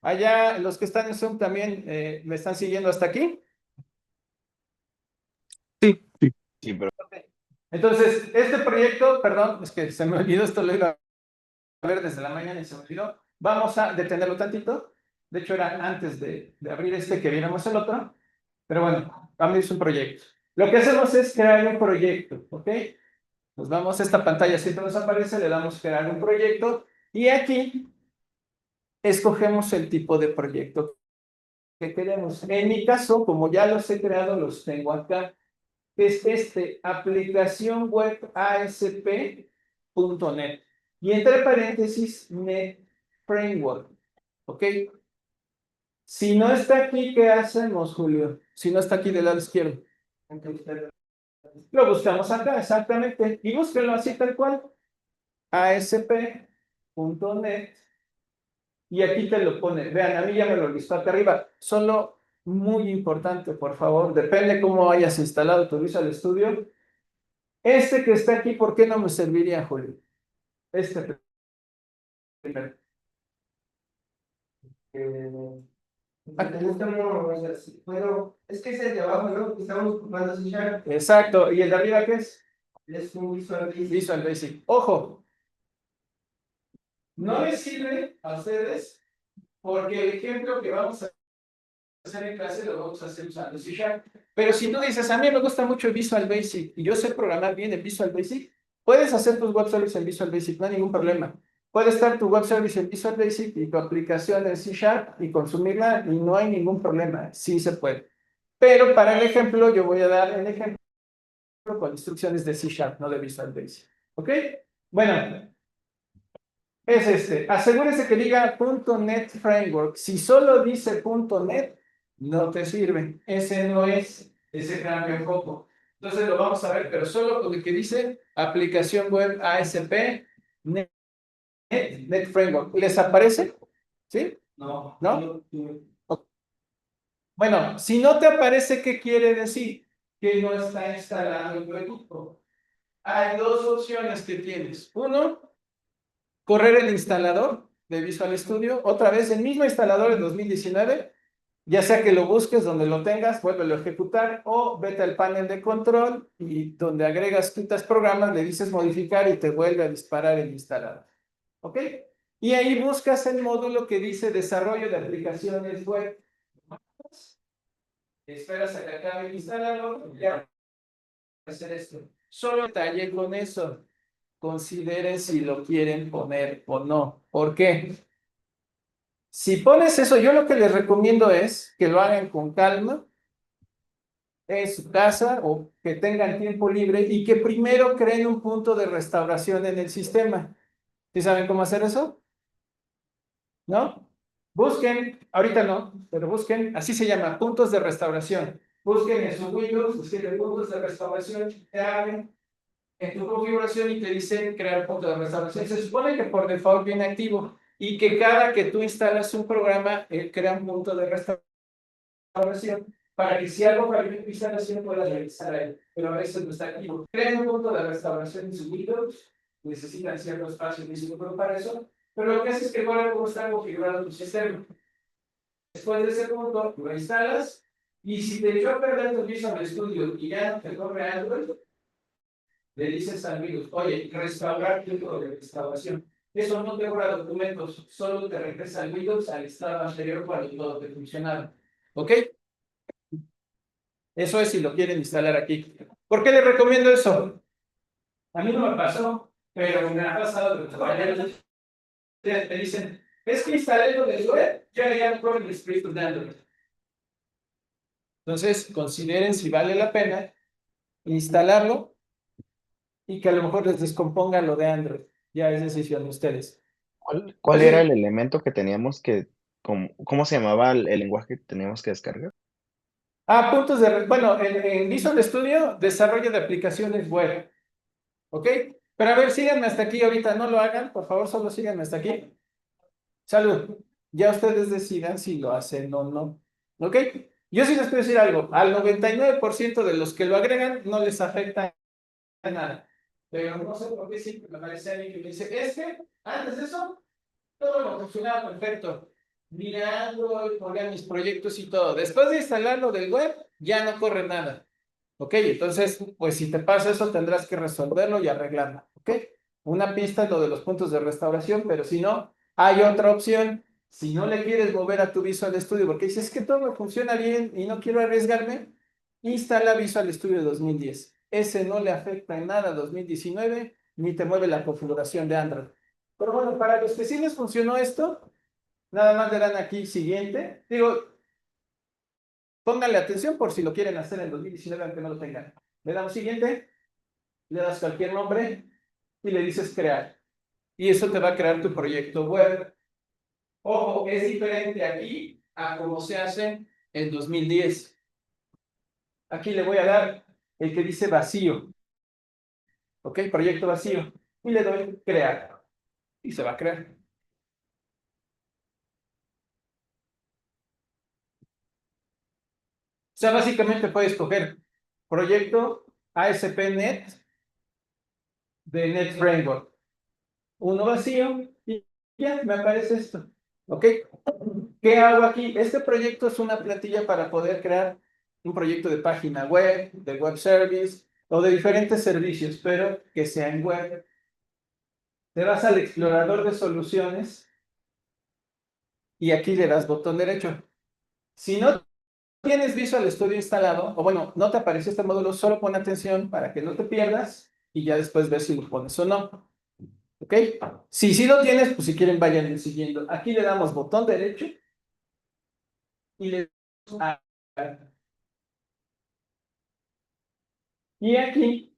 Allá, los que están en Zoom también me están siguiendo hasta aquí. Sí. Sí, pero Entonces, este proyecto, perdón, es que se me olvidó, esto lo iba a ver desde la mañana y se me olvidó. Vamos a detenerlo tantito. De hecho, era antes de abrir este que viéramos el otro. Pero bueno, abrimos un proyecto. Lo que hacemos es crear un proyecto, ¿ok? Nos vamos a esta pantalla, siempre nos aparece, le damos crear un proyecto y aquí escogemos el tipo de proyecto que queremos. En mi caso, como ya los he creado, los tengo acá. Es aplicación web ASP.NET y entre paréntesis Net Framework, ¿ok? Si no está aquí, ¿qué hacemos, Julio? Si no está aquí del lado izquierdo. Lo buscamos acá, exactamente, y búsquenlo así tal cual, ASP.NET, y aquí te lo pone. Vean, a mí ya me lo listó acá arriba. Solo muy importante, por favor, depende cómo hayas instalado tu Visual Studio. Este que está aquí, ¿por qué no me serviría, Julio? Este primero. Bueno, es que es el de abajo, ¿no? Estamos ocupando C Sharp. Exacto, ¿y el de arriba qué es? Es un Visual Basic. Visual Basic. Ojo, no les sirve a ustedes porque el ejemplo que vamos a hacer en clase lo vamos a hacer usando C Sharp. Pero si tú dices, a mí me gusta mucho Visual Basic y yo sé programar bien en Visual Basic, puedes hacer tus web services en Visual Basic, no hay ningún problema. Puede estar tu web service en Visual Basic y tu aplicación en C Sharp y consumirla y no hay ningún problema, sí se puede. Pero para el ejemplo, yo voy a dar el ejemplo con instrucciones de C Sharp, no de Visual Basic. ¿Ok? Bueno, es asegúrese que diga .NET Framework. Si solo dice .NET, no te sirve. Ese no es, ese cambia un poco. Entonces lo vamos a ver, pero solo con el que dice aplicación web ASP Net Framework. ¿Les aparece? ¿Sí? No. ¿No? Bueno, si no te aparece, ¿qué quiere decir? Que no está instalado en tu equipo. Hay dos opciones que tienes. Uno, correr el instalador de Visual Studio. Otra vez, el mismo instalador de 2019. Ya sea que lo busques donde lo tengas, vuélvelo a ejecutar o vete al panel de control y donde agregas quitas programas, le dices modificar y te vuelve a disparar el instalador. ¿Ok? Y ahí buscas el módulo que dice desarrollo de aplicaciones web. Esperas a que acabe el instalador y ya hacer esto. Solo detalle con eso. Consideren si lo quieren poner o no. ¿Por qué? Si pones eso, yo lo que les recomiendo es que lo hagan con calma en su casa o que tengan tiempo libre y que primero creen un punto de restauración en el sistema. ¿Sí saben cómo hacer eso? ¿No? Busquen, ahorita no, pero busquen, así se llama, puntos de restauración. Busquen en su Windows, busquen puntos de restauración, te abren en tu configuración y te dicen crear punto de restauración. Se supone que por default viene activo y que cada que tú instalas un programa, él crea un punto de restauración para que si algo falla tu instalación puedas realizar ahí, pero a veces no está activo. Creen un punto de restauración en su Windows, necesitan cierto espacio físico para eso, pero lo que hace es que guarda cómo está configurado tu sistema. Después de ese punto, lo instalas, y si te echó a perder tu Visual Studio y ya no te corre Android, le dices al virus, oye, restaurar tiempo de restauración. Eso no te borra documentos, solo te regresa al Windows al estado anterior cuando todo te funcionaba. ¿Ok? Eso es si lo quieren instalar aquí. ¿Por qué les recomiendo eso? A mí no me pasó, pero me ha pasado de compañeros. Te dicen, es que instalé lo del web, ya no corre el script de Android. Entonces, consideren si vale la pena instalarlo y que a lo mejor les descomponga lo de Android. Ya es decisión de ustedes. ¿Cuál era el elemento que teníamos que, cómo se llamaba el lenguaje que teníamos que descargar? Puntos de... Bueno, en Visual Studio, desarrollo de aplicaciones web. ¿Ok? Pero a ver, síganme hasta aquí ahorita, no lo hagan, por favor, solo síganme hasta aquí. Salud. Ya ustedes decidan si lo hacen o no. ¿Ok? Yo sí les puedo decir algo. Al 99% de los que lo agregan no les afecta nada. Pero no sé por qué siempre me aparece alguien que me dice, es que antes de eso, todo lo funcionaba perfecto. Mirando, ponía mis proyectos y todo. Después de instalarlo del web, ya no corre nada. ¿Ok? Entonces, pues si te pasa eso, tendrás que resolverlo y arreglarlo. ¿Ok? Una pista es lo de los puntos de restauración, pero si no, hay otra opción. Si no le quieres mover a tu Visual Studio, porque dices que todo me funciona bien y no quiero arriesgarme, instala Visual Studio 2010. Ese no le afecta en nada a 2019, ni te mueve la configuración de Android. Pero bueno, para los que sí les funcionó esto, nada más le dan aquí siguiente. Digo, pónganle atención por si lo quieren hacer en 2019, aunque no lo tengan. Le damos siguiente, le das cualquier nombre y le dices crear. Y eso te va a crear tu proyecto web. Ojo, es diferente aquí a como se hace en 2010. Aquí le voy a dar el que dice vacío. ¿Ok? Proyecto vacío. Y le doy crear. Y se va a crear. O sea, básicamente puedes escoger proyecto ASP.NET de Net Framework. Uno vacío y ya me aparece esto. ¿Ok? ¿Qué hago aquí? Este proyecto es una plantilla para poder crear un proyecto de página web, de web service o de diferentes servicios, pero que sea en web. Te vas al explorador de soluciones y aquí le das botón derecho. Si no tienes Visual Studio instalado, o bueno, no te aparece este módulo, solo pon atención para que no te pierdas y ya después ves si lo pones o no. ¿Ok? Si sí lo tienes, pues si quieren vayan siguiendo. Aquí le damos botón derecho y le damos a... Y aquí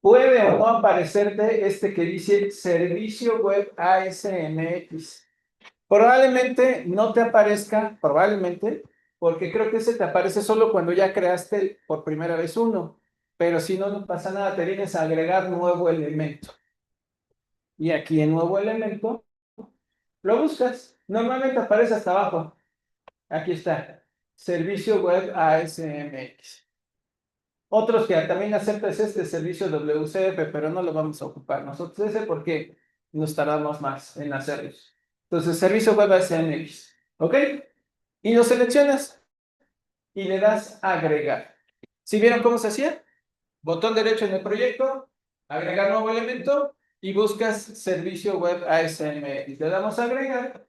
puede o no aparecerte este que dice Servicio Web ASMX. Probablemente no te aparezca, probablemente, porque creo que ese te aparece solo cuando ya creaste por primera vez uno. Pero si no, no pasa nada, te vienes a agregar nuevo elemento. Y aquí en nuevo elemento, lo buscas. Normalmente aparece hasta abajo. Aquí está. Servicio Web ASMX. Otros que también acepta es este servicio WCF, pero no lo vamos a ocupar nosotros ese porque nos tardamos más en hacerlos. Entonces, servicio web ASMX. ¿Ok? Y lo seleccionas y le das a agregar. ¿Sí vieron cómo se hacía? Botón derecho en el proyecto, agregar nuevo elemento y buscas servicio web ASMX. Le damos a agregar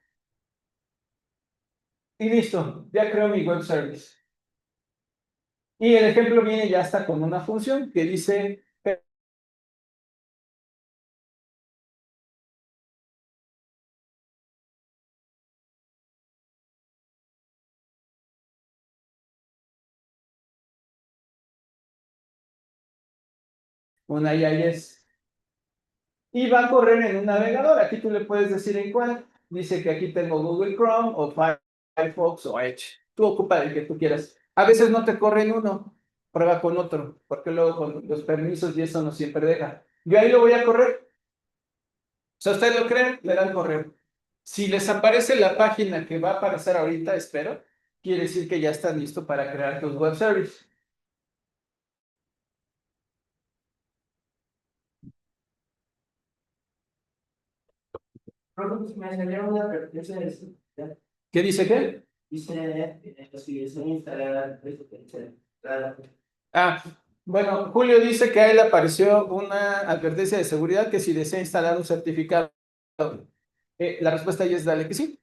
y listo, ya creo mi web service. Y el ejemplo viene ya hasta con una función que dice una IIS. Y va a correr en un navegador. Aquí tú le puedes decir en cuál. Dice que aquí tengo Google Chrome o Firefox o Edge. Tú ocupa el que tú quieras. A veces no te corre en uno. Prueba con otro. Porque luego con los permisos y eso no siempre deja. Yo ahí lo voy a correr. Si ustedes lo creen, le dan correr. Si les aparece la página que va a aparecer ahorita, espero, quiere decir que ya está listo para crear tus web services. Profe, me salió una advertencia de eso. ¿Ya? ¿Qué dice qué? Dice, si desea instalar, claro. Ah, bueno, Julio dice que a él le apareció una advertencia de seguridad que si desea instalar un certificado. La respuesta ahí es dale que sí.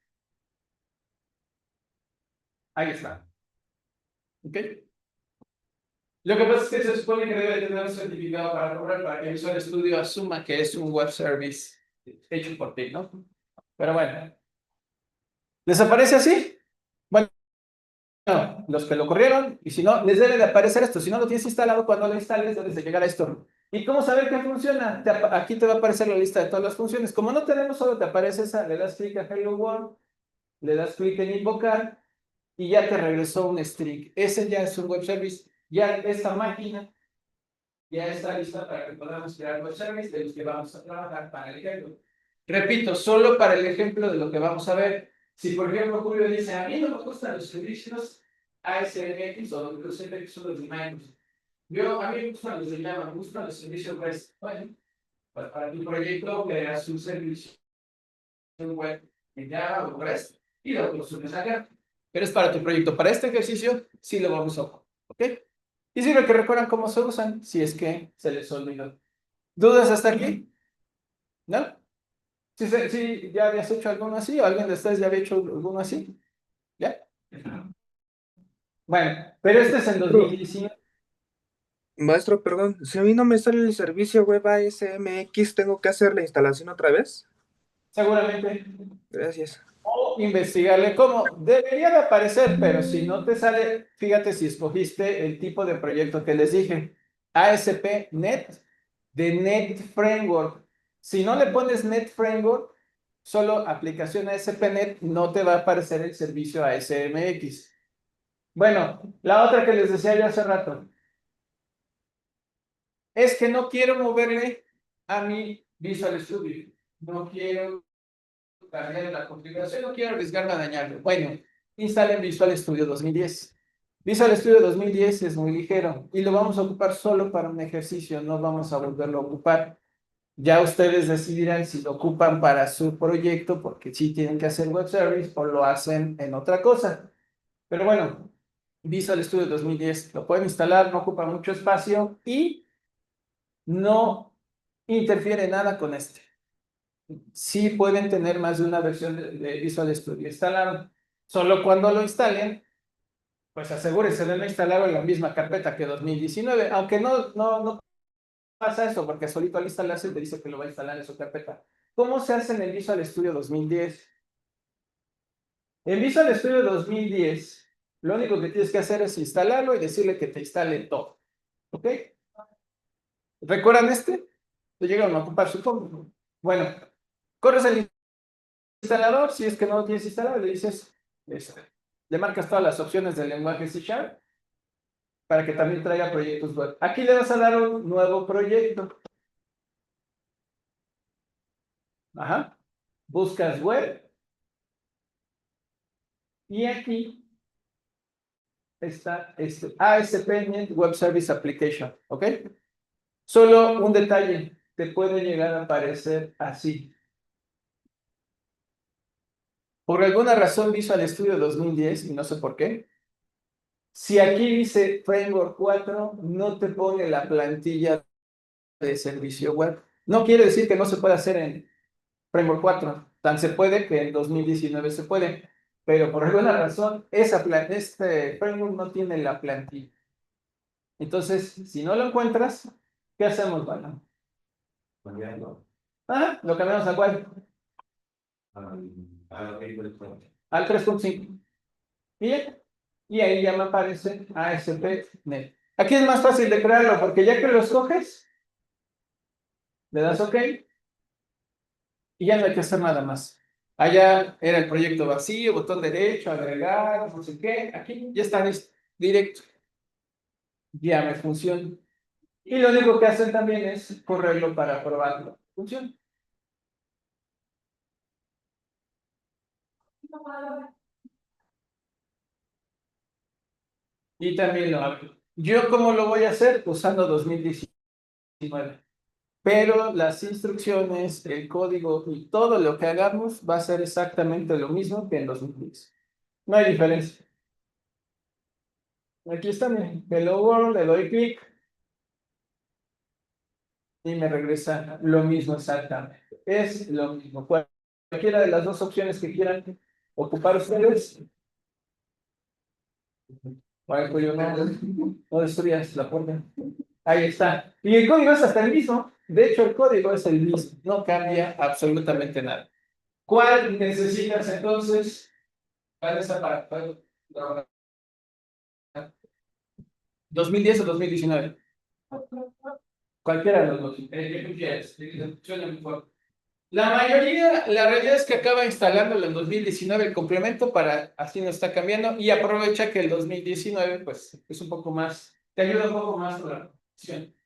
Ahí está. ¿Ok? Lo que pasa es que se supone que debe tener un certificado para cobrar para que Visual Studio asuma que es un web service hecho por ti, ¿no? Pero bueno. ¿Desaparece así? Bueno, los que lo corrieron, y si no, les debe de aparecer esto. Si no lo tienes instalado, cuando lo instales, debes de llegar a esto. ¿Y cómo saber que funciona? Aquí te va a aparecer la lista de todas las funciones. Como no tenemos, solo te aparece esa, le das clic a Hello World, le das clic en invocar, y ya te regresó un string. Ese ya es un web service. Ya esta máquina ya está lista para que podamos crear web service de los que vamos a trabajar para el ejemplo. Repito, solo para el ejemplo de lo que vamos a ver. Si por ejemplo Julio dice, a mí no me gustan los servicios ASMX o los servicios son los de Microsoft. A mí me gustan los de Java, me gustan los servicios REST. Bueno, pues para tu proyecto creas un servicio web en Java o REST y lo consumes acá. Pero es para tu proyecto. Para este ejercicio sí lo vamos a ocupar. ¿Ok? Y sirve que recuerdan cómo se usan si es que se les olvidó. ¿Dudas hasta aquí? ¿No? ¿Sí, ya habías hecho alguno así? ¿O alguien de ustedes ya había hecho alguno así? ¿Ya? Bueno, pero este es en 2019. Maestro, perdón, si a mí no me sale el servicio web ASMX, ¿tengo que hacer la instalación otra vez? Seguramente. Gracias. O investigarle cómo. Debería de aparecer, pero si no te sale, fíjate si escogiste el tipo de proyecto que les dije. ASP.NET de Net Framework. Si no le pones Net Framework, solo aplicación ASP.NET, no te va a aparecer el servicio ASMX. Bueno, la otra que les decía yo hace rato es que no quiero moverle a mi Visual Studio. No quiero cambiar la configuración, no quiero arriesgarme a dañarlo. Bueno, instalen Visual Studio 2010. Visual Studio 2010 es muy ligero y lo vamos a ocupar solo para un ejercicio, no vamos a volverlo a ocupar. Ya ustedes decidirán si lo ocupan para su proyecto, porque sí tienen que hacer web service o lo hacen en otra cosa. Pero bueno, Visual Studio 2010 lo pueden instalar, no ocupa mucho espacio y no interfiere nada con este. Sí pueden tener más de una versión de Visual Studio instalado. Solo cuando lo instalen, pues asegúrense de no instalarlo en la misma carpeta que 2019, aunque no pasa eso, porque solito al instalarse te dice que lo va a instalar en su carpeta. ¿Cómo se hace en el Visual Studio 2010? En Visual Studio 2010, lo único que tienes que hacer es instalarlo y decirle que te instale todo. ¿Ok? ¿Recuerdan este? Te llegaron a ocupar, supongo. Bueno, corres el instalador, si es que no lo tienes instalado, le dices, le marcas todas las opciones del lenguaje C# para que también traiga proyectos web. Aquí le vas a dar un nuevo proyecto. Ajá. Buscas web. Y aquí está ASP.NET Web Service Application. ¿Ok? Solo un detalle. Te puede llegar a aparecer así. Por alguna razón Visual Studio 2010, y no sé por qué, si aquí dice Framework 4, no te pone la plantilla de servicio web. No quiere decir que no se pueda hacer en Framework 4. Tan se puede que en 2019 se puede. Pero por alguna razón, este framework no tiene la plantilla. Entonces, si no lo encuentras, ¿qué hacemos, bueno? Lo cambiamos a cuál? Al 3.5. Y ahí ya me aparece ASP.NET. Aquí es más fácil de crearlo porque ya que lo escoges, le das OK y ya no hay que hacer nada más. Allá era el proyecto vacío, botón derecho, agregar, no sé qué. Aquí ya está listo, directo. Ya me funciona. Y lo único que hacen también es correrlo para probarlo. Funciona. Y también lo hago. ¿Yo cómo lo voy a hacer? Usando 2019. Pero las instrucciones, el código y todo lo que hagamos va a ser exactamente lo mismo que en 2010. No hay diferencia. Aquí está mi Hello World, le doy clic y me regresa lo mismo exactamente. Es lo mismo. Cualquiera de las dos opciones que quieran ocupar ustedes. Vale, Julio, no destruyas la puerta. Ahí está. Y el código es hasta el mismo. De hecho, el código es el mismo. No cambia absolutamente nada. ¿Cuál necesitas entonces? ¿Cuál es para 2010 o 2019? Cualquiera de los dos. ¿Qué prefieres? Suena mejor. La mayoría, la realidad es que acaba instalándolo en 2019 el complemento para así no está cambiando y aprovecha que el 2019 pues es un poco más, te ayuda un poco más con la opción.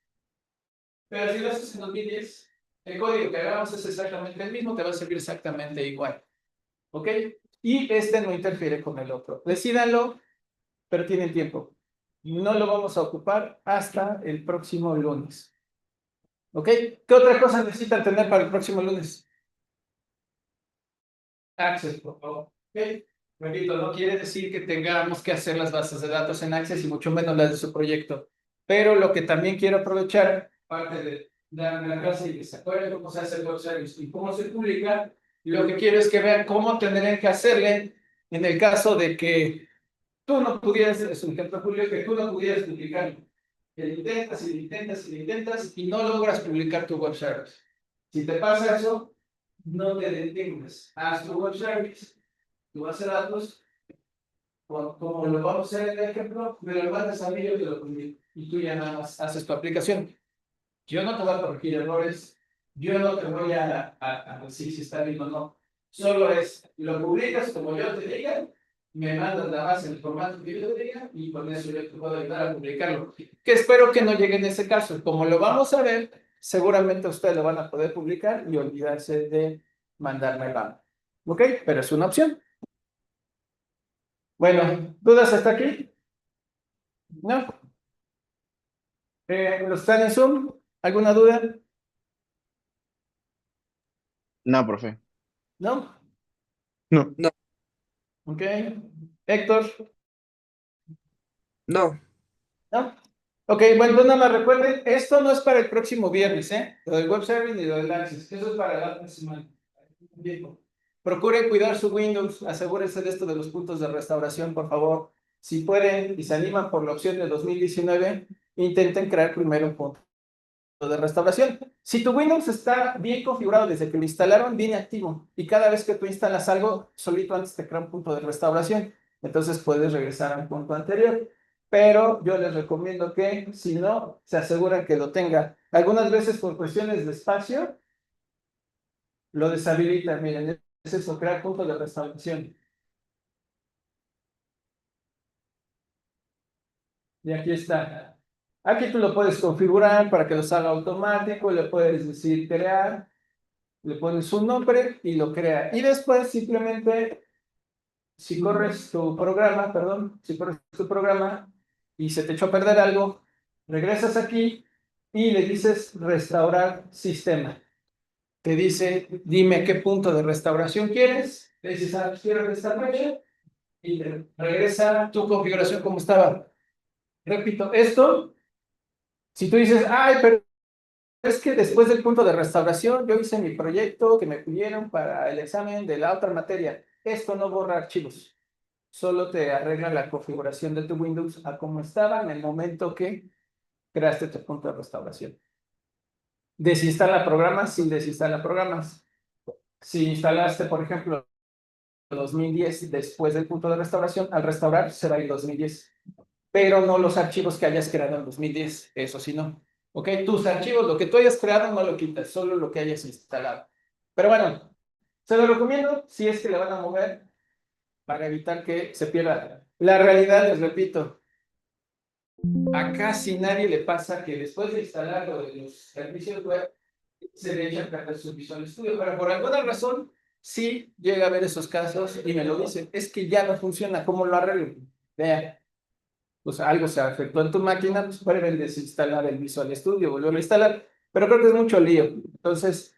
Pero si lo haces en 2010, el código que hagamos es exactamente el mismo, te va a servir exactamente igual. ¿Ok? Y este no interfiere con el otro. Decídanlo, pero tienen tiempo. No lo vamos a ocupar hasta el próximo lunes. ¿Ok? ¿Qué otra cosa necesitan tener para el próximo lunes? Access, por favor. ¿Ok? Repito, no quiere decir que tengamos que hacer las bases de datos en Access y mucho menos las de su proyecto. Pero lo que también quiero aprovechar, parte de darme la clase y que se acuerden cómo se hace el web service y cómo se publica, lo que quiero es que vean cómo tendrían que hacerle en el caso de que tú no pudieras, es un ejemplo, Julio, que tú no pudieras publicarlo. Que lo intentas y lo intentas y lo intentas y no logras publicar tu web service. Si te pasa eso, no te detengas. Haz tu web service, tu base de datos, como lo vamos a hacer en el ejemplo, me lo mandas a mí, yo te lo publico. Y tú ya nada más haces tu aplicación. Yo no te voy a corregir errores, yo no te voy a decir si está bien o no. Solo es, lo publicas como yo te diga, me mandas la base en el formato que yo te diga y con eso yo te puedo ayudar a publicarlo. Que espero que no llegue en ese caso. Como lo vamos a ver, seguramente ustedes lo van a poder publicar y olvidarse de mandarme el ¿ok? Pero es una opción. Bueno, ¿dudas hasta aquí? ¿No? ¿Los están en Zoom? ¿Alguna duda? No, profe. ¿No? No. No, ¿Ok? Héctor, no. ¿no? Ok, bueno, pues nada más recuerden, esto no es para el próximo viernes, ¿eh? Lo del web service ni lo del Access, eso es para la otra semana. Bien. Procuren cuidar su Windows, asegúrense de esto de los puntos de restauración, por favor. Si pueden y se animan por la opción de 2019, intenten crear primero un punto de restauración. Si tu Windows está bien configurado desde que lo instalaron, viene activo y cada vez que tú instalas algo, solito antes te crea un punto de restauración. Entonces puedes regresar al punto anterior. Pero yo les recomiendo que, si no, se aseguran que lo tenga. Algunas veces por cuestiones de espacio, lo deshabilitan. Miren, es eso, crear puntos de restauración. Y aquí está. Aquí tú lo puedes configurar para que lo salga automático, le puedes decir crear. Le pones un nombre y lo crea. Y después simplemente, si corres tu programa, perdón, si corres tu programa y se te echó a perder algo, regresas aquí y le dices restaurar sistema. Te dice, dime qué punto de restauración quieres. Le dices, quiero restaurar y te regresa tu configuración como estaba. Repito, esto, si tú dices, ay, pero es que después del punto de restauración, yo hice mi proyecto que me pidieron para el examen de la otra materia. Esto no borra archivos, solo te arregla la configuración de tu Windows a como estaba en el momento que creaste tu punto de restauración. Desinstala programas sin desinstala programas. Si instalaste, por ejemplo, 2010 después del punto de restauración, al restaurar será el 2010, pero no los archivos que hayas creado en 2010, eso sí no. ¿Ok? Tus archivos, lo que tú hayas creado, no lo quitas, solo lo que hayas instalado. Pero bueno, se lo recomiendo si es que le van a mover para evitar que se pierda. La realidad, les repito, a casi nadie le pasa que después de instalar lo de los servicios web, se le echa a perder su Visual Studio, pero por alguna razón, sí llega a haber esos casos y me lo dicen, es que ya no funciona, ¿cómo lo arreglo? Vean, pues algo se afectó en tu máquina, pues pueden desinstalar el Visual Studio, volverlo a instalar, pero creo que es mucho lío. Entonces,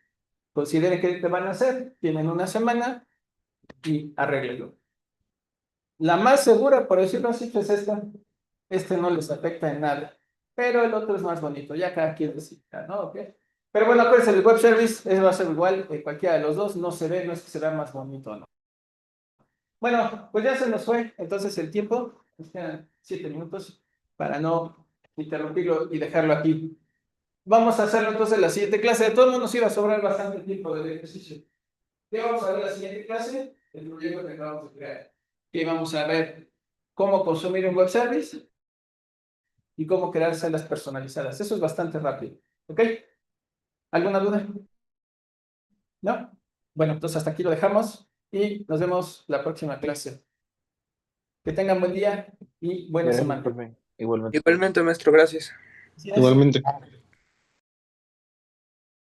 consideren que te van a hacer, tienen una semana y arréglenlo. La más segura, por decirlo así, pues esta. Este no les afecta en nada, pero el otro es más bonito, ya cada quien decida, ¿no? ¿Ok? Pero bueno, acuérdense, el web service va a ser igual, cualquiera de los dos, no se ve, no es que se vea más bonito, ¿no? Bueno, pues ya se nos fue, entonces el tiempo, nos quedan 7 minutos para no interrumpirlo y dejarlo aquí. Vamos a hacerlo entonces la siguiente clase, de todos modos nos iba a sobrar bastante tiempo de ejercicio. ¿Qué vamos a ver la siguiente clase? El proyecto que acabamos de crear. Que vamos a ver cómo consumir un web service y cómo crear celdas personalizadas. Eso es bastante rápido. ¿Ok? ¿Alguna duda? ¿No? Bueno, entonces hasta aquí lo dejamos y nos vemos la próxima clase. Que tengan buen día y buena Gracias, semana. profe. Igualmente. Igualmente, maestro, gracias. Gracias. Igualmente.